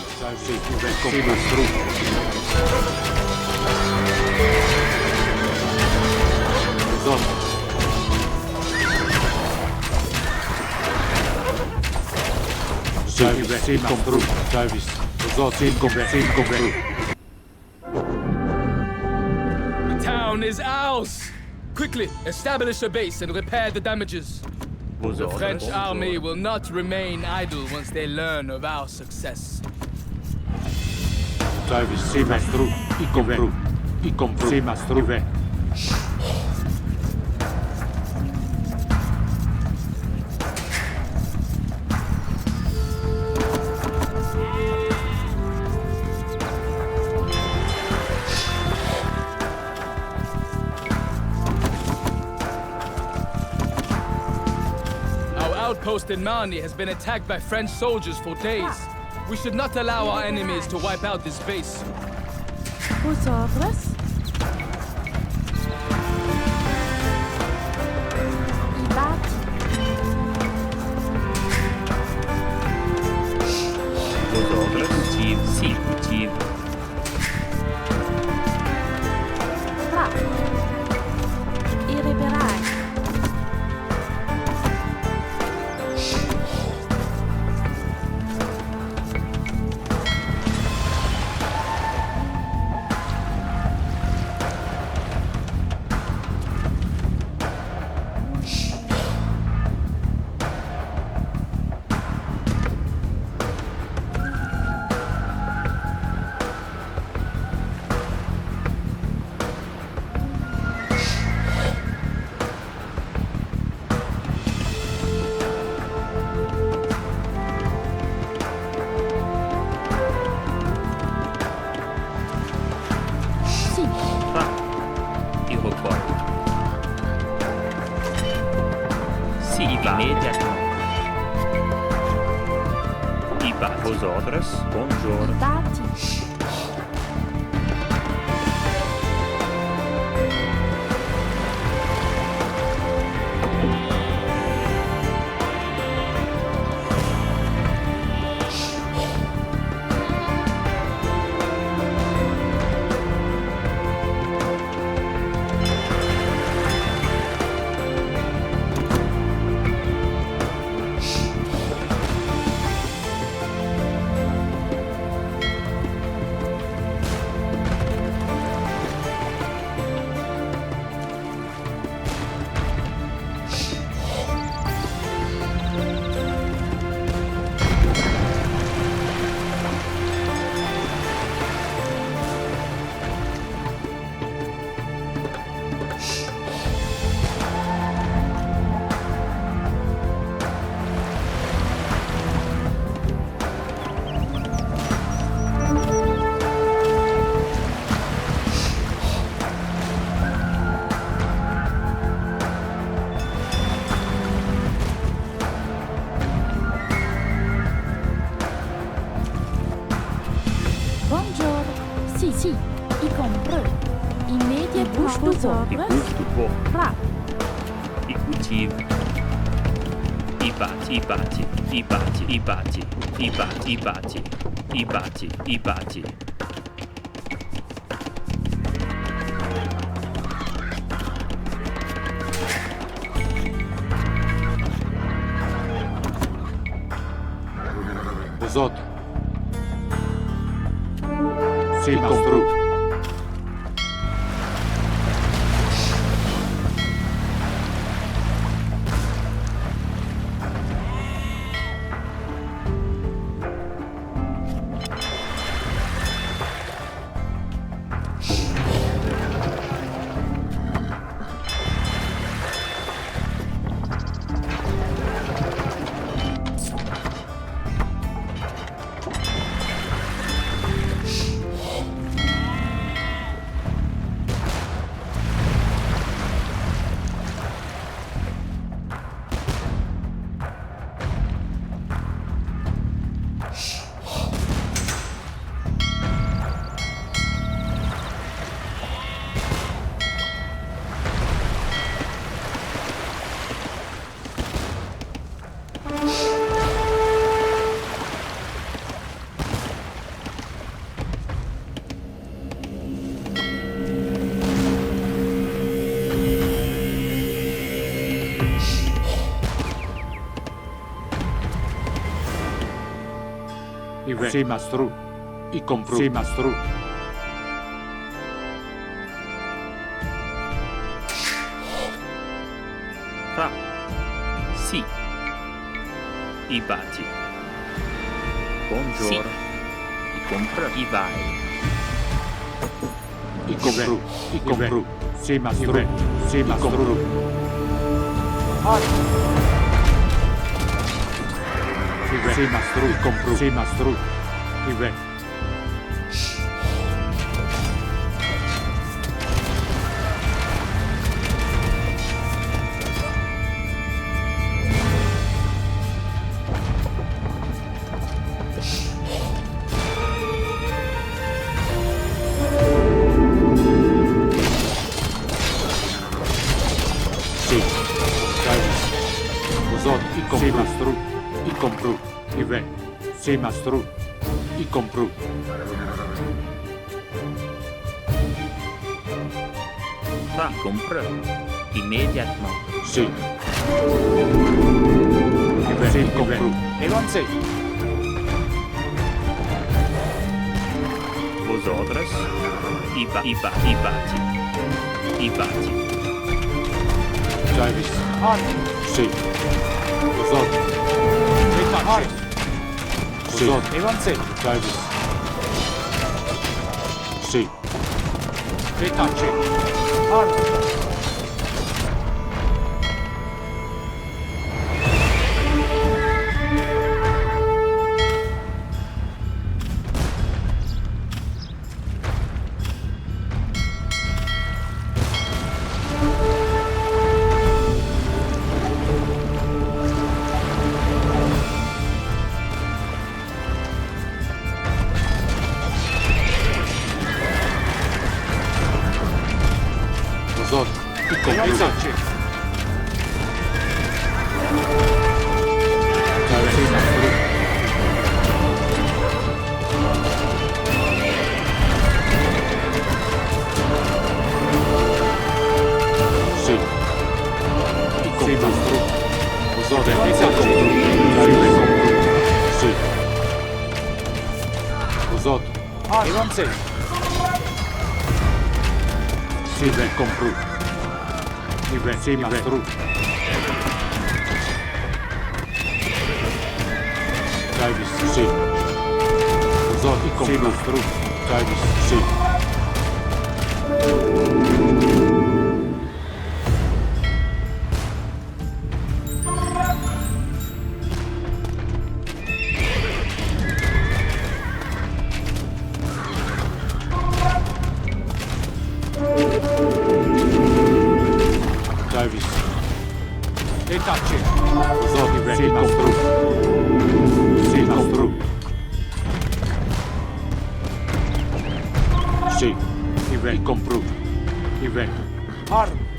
Service. The town is ours! Quickly, establish a base and repair the damages. The French army will not remain idle once they learn of our success. Our outpost in Marny has been attacked by French soldiers for days. We should not allow our enemies to wipe out this base. Vos ordres? Vos ordres? Sì, Irreparai. Immédiatement. Vos ordres? Buongiorno. I bati. Vosot. Sì, mastro. Sì, mastro. y compró. Sí, maestro. Fa. Sì. I bati. Buongiorno. Sì. I compra. I vai. Y compró. Y compró. Sí, maestro. Sí, maestro. Sí, maestro. Y compró. Sí, maestro. Y ve. Sí, maestro. Y compró. Va, compra. Immédiatement. Sí. Sí, compró. Évancez. Vosotros. I bati. I bati. Davis. Sí. Vosotros. Sí. Évancez. Davis. Sí. Détachez. Évancez. Sí, ben, compró. Y ben, sí, maestro. Davis, sí. Vosotros, y compró. Sí, maestro. Davis, sí.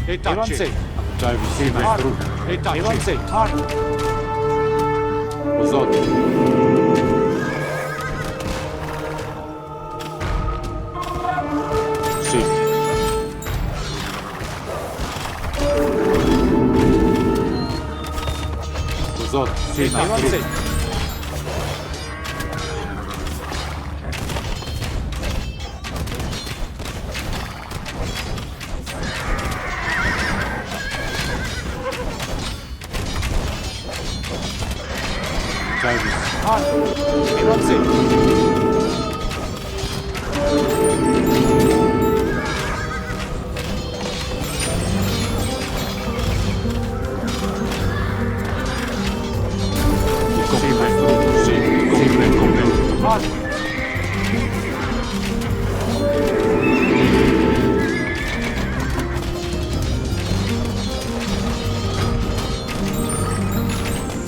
Évancez. Davis, sí, maestro. Évancez. Vosotros. Sí. Vosotros. Sí, maestro. Évancez.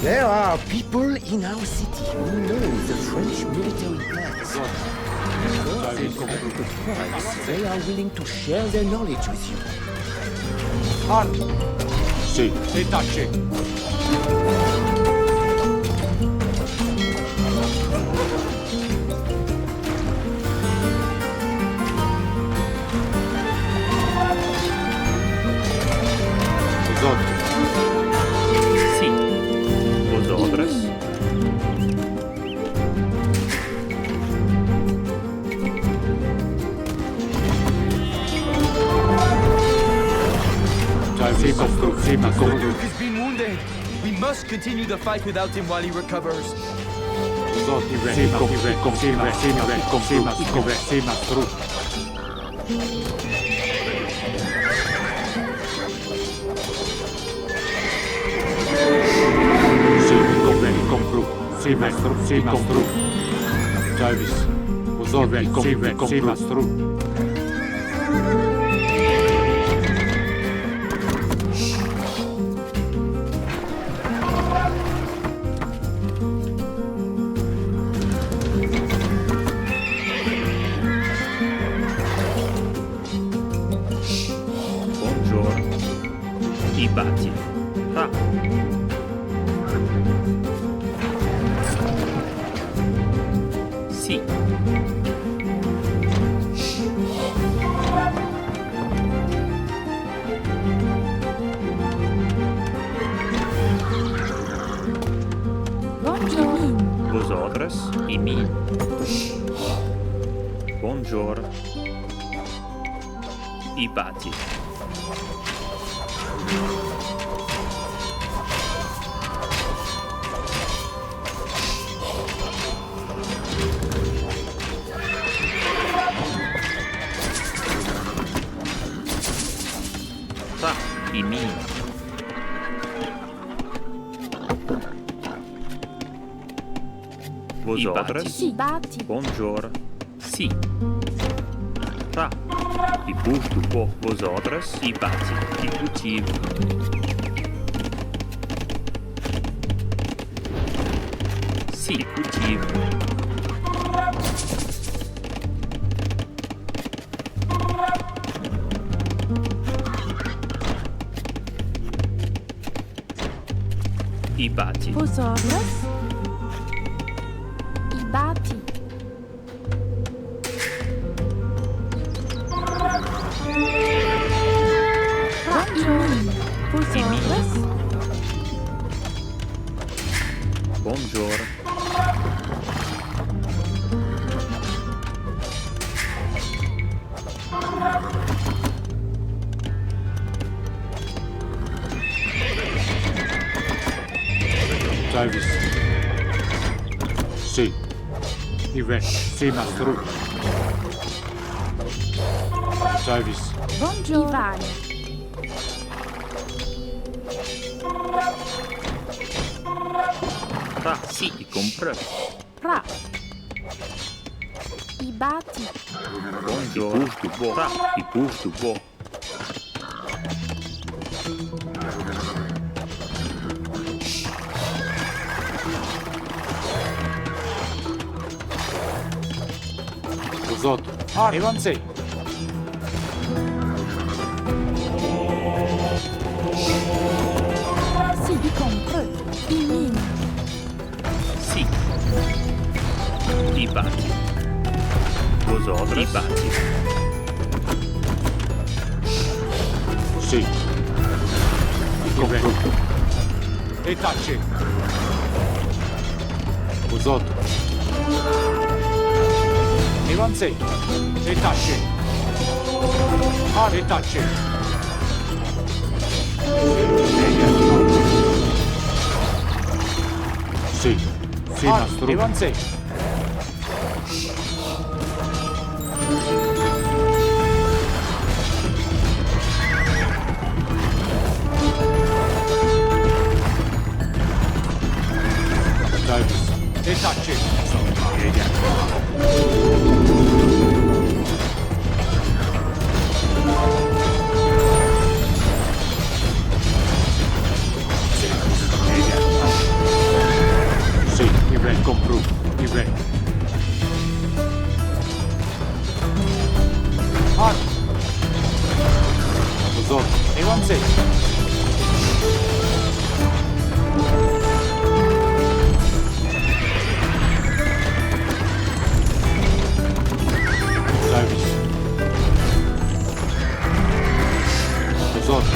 There are people in our city who know the French military plans. For a good price, they are willing to share their knowledge with you. Sí. Détachez. Vosotros. Sí. Vosotros. Duke has been wounded. We must continue the fight without him while he recovers. Buongiorno. I batti. Ra. Sì. Vosotros y mí. Buongiorno. I batti. Fa i miei. Vosotros? Buongiorno. Sì. Ra. I push po. Vosotros? I batti. I cultivo. Sì, cultivo. I batti. Vosotros? I batti. Buongiorno. Davis. Sì. Ive. Sì, mastro. Davis. Buongiorno. Ivan. Ra. Sì, i compra. Ra. I batti. Buongiorno. Ra. I push tu po. Vosotros. Evanse. Sì, vi compro. I miei. Sì. I batti. Vosotros? I batti. Sì. I compro. E tacci. Vosotros. Evanse. E tacci. E tacci. Sì. Sì, mastro. Evanse. Davis. E tacci. Sì, il re compro. Il re. Vosotros. Evanse. Davis. Vosotros.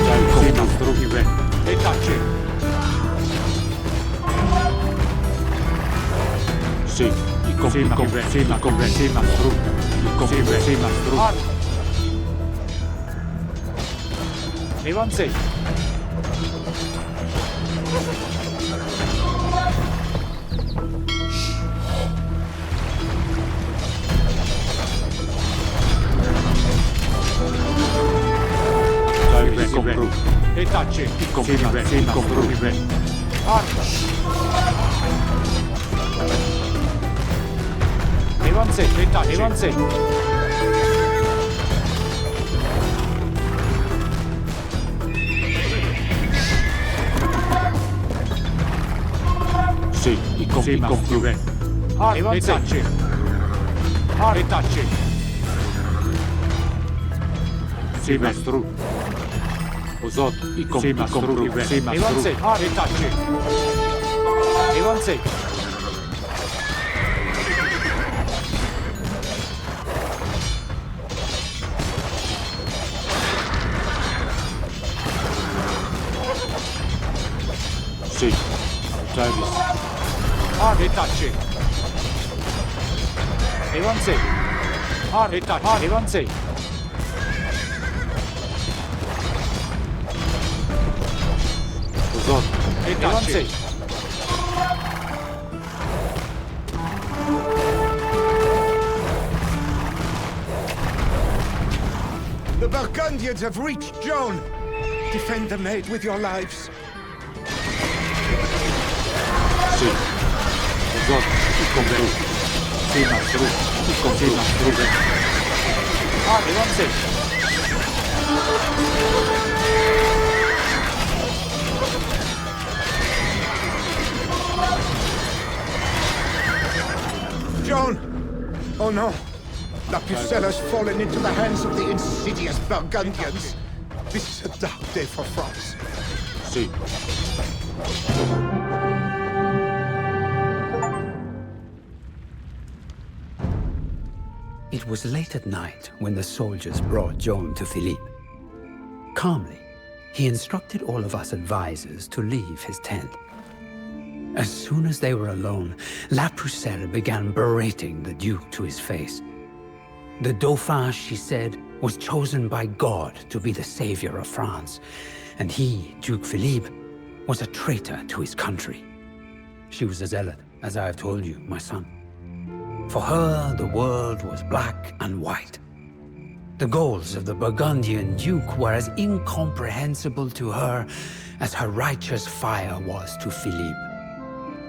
Davis. Sì, mastro. Il re. E tacci. Sì, i compre, sì, mastro. Il compre, sì, mastro. Avanti. Compru. E tace. Compru. Arta. Avanti. E tace. Avanti. Sì, i compru. E tace. E tace. Sì, mastru. Ozot, i compru. Sì, mastru. E tace. Avanti. Sì, Travis. E tace. Avanti. E tace. Avanti. Ozot, e tace. The Burgundians have reached Joan. Defend the maid with your lives. Sì. Ozot, i compru. Sì, mastru. I compru. Avanti. Joan! Oh no! La Pucella's fallen into the hands of the insidious Burgundians. This is a dark day for France. Sì. It was late at night when the soldiers brought Joan to Philippe. Calmly, he instructed all of us advisors to leave his tent. As soon as they were alone, La Pucelle began berating the Duke to his face. The Dauphin, she said, was chosen by God to be the savior of France, and he, Duke Philippe, was a traitor to his country. She was a zealot, as I have told you, my son. For her, the world was black and white. The goals of the Burgundian Duke were as incomprehensible to her as her righteous fire was to Philippe.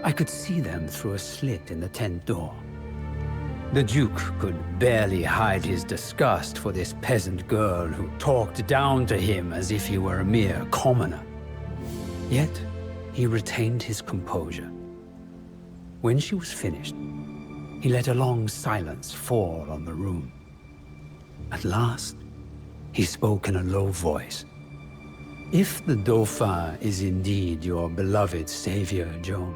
I could see them through a slit in the tent door. The Duke could barely hide his disgust for this peasant girl who talked down to him as if he were a mere commoner. Yet, he retained his composure. When she was finished, he let a long silence fall on the room. At last, he spoke in a low voice. If the Dauphin is indeed your beloved savior, Joan,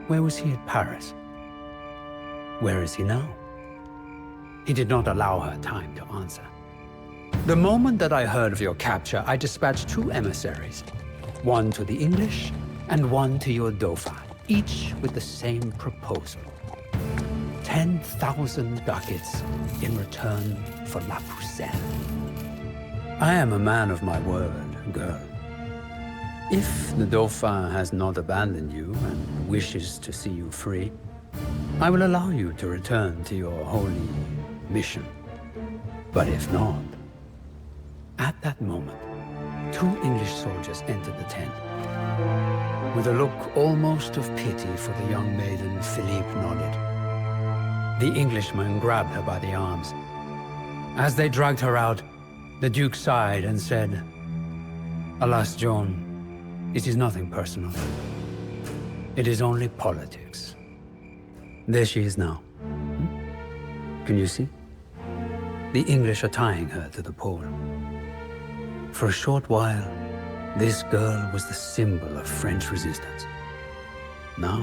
where was he at Paris? Where is he now? He did not allow her time to answer. The moment that I heard of your capture, I dispatched 2 emissaries, one to the English and one to your Dauphin, each with the same proposal. 10,000 ducats in return for La Pucelle. I am a man of my word, girl. If the Dauphin has not abandoned you and wishes to see you free, I will allow you to return to your holy mission. But if not... At that moment, 2 English soldiers entered the tent. With a look almost of pity for the young maiden, Philippe nodded. The Englishman grabbed her by the arms. As they dragged her out, the Duke sighed and said, "Alas, Joan, it is nothing personal. It is only politics." There she is now. Can you see? The English are tying her to the pole. For a short while, this girl was the symbol of French resistance. Now,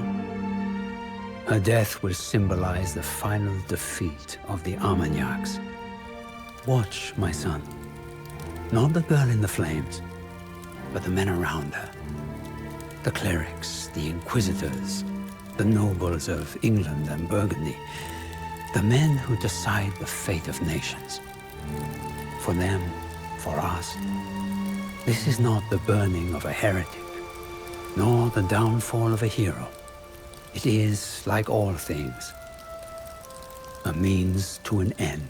her death will symbolize the final defeat of the Armagnacs. Watch, my son. Not the girl in the flames, but the men around her. The clerics, the inquisitors, the nobles of England and Burgundy. The men who decide the fate of nations. For them, for us, This is not the burning of a heretic, nor the downfall of a hero. It is, like all things, a means to an end.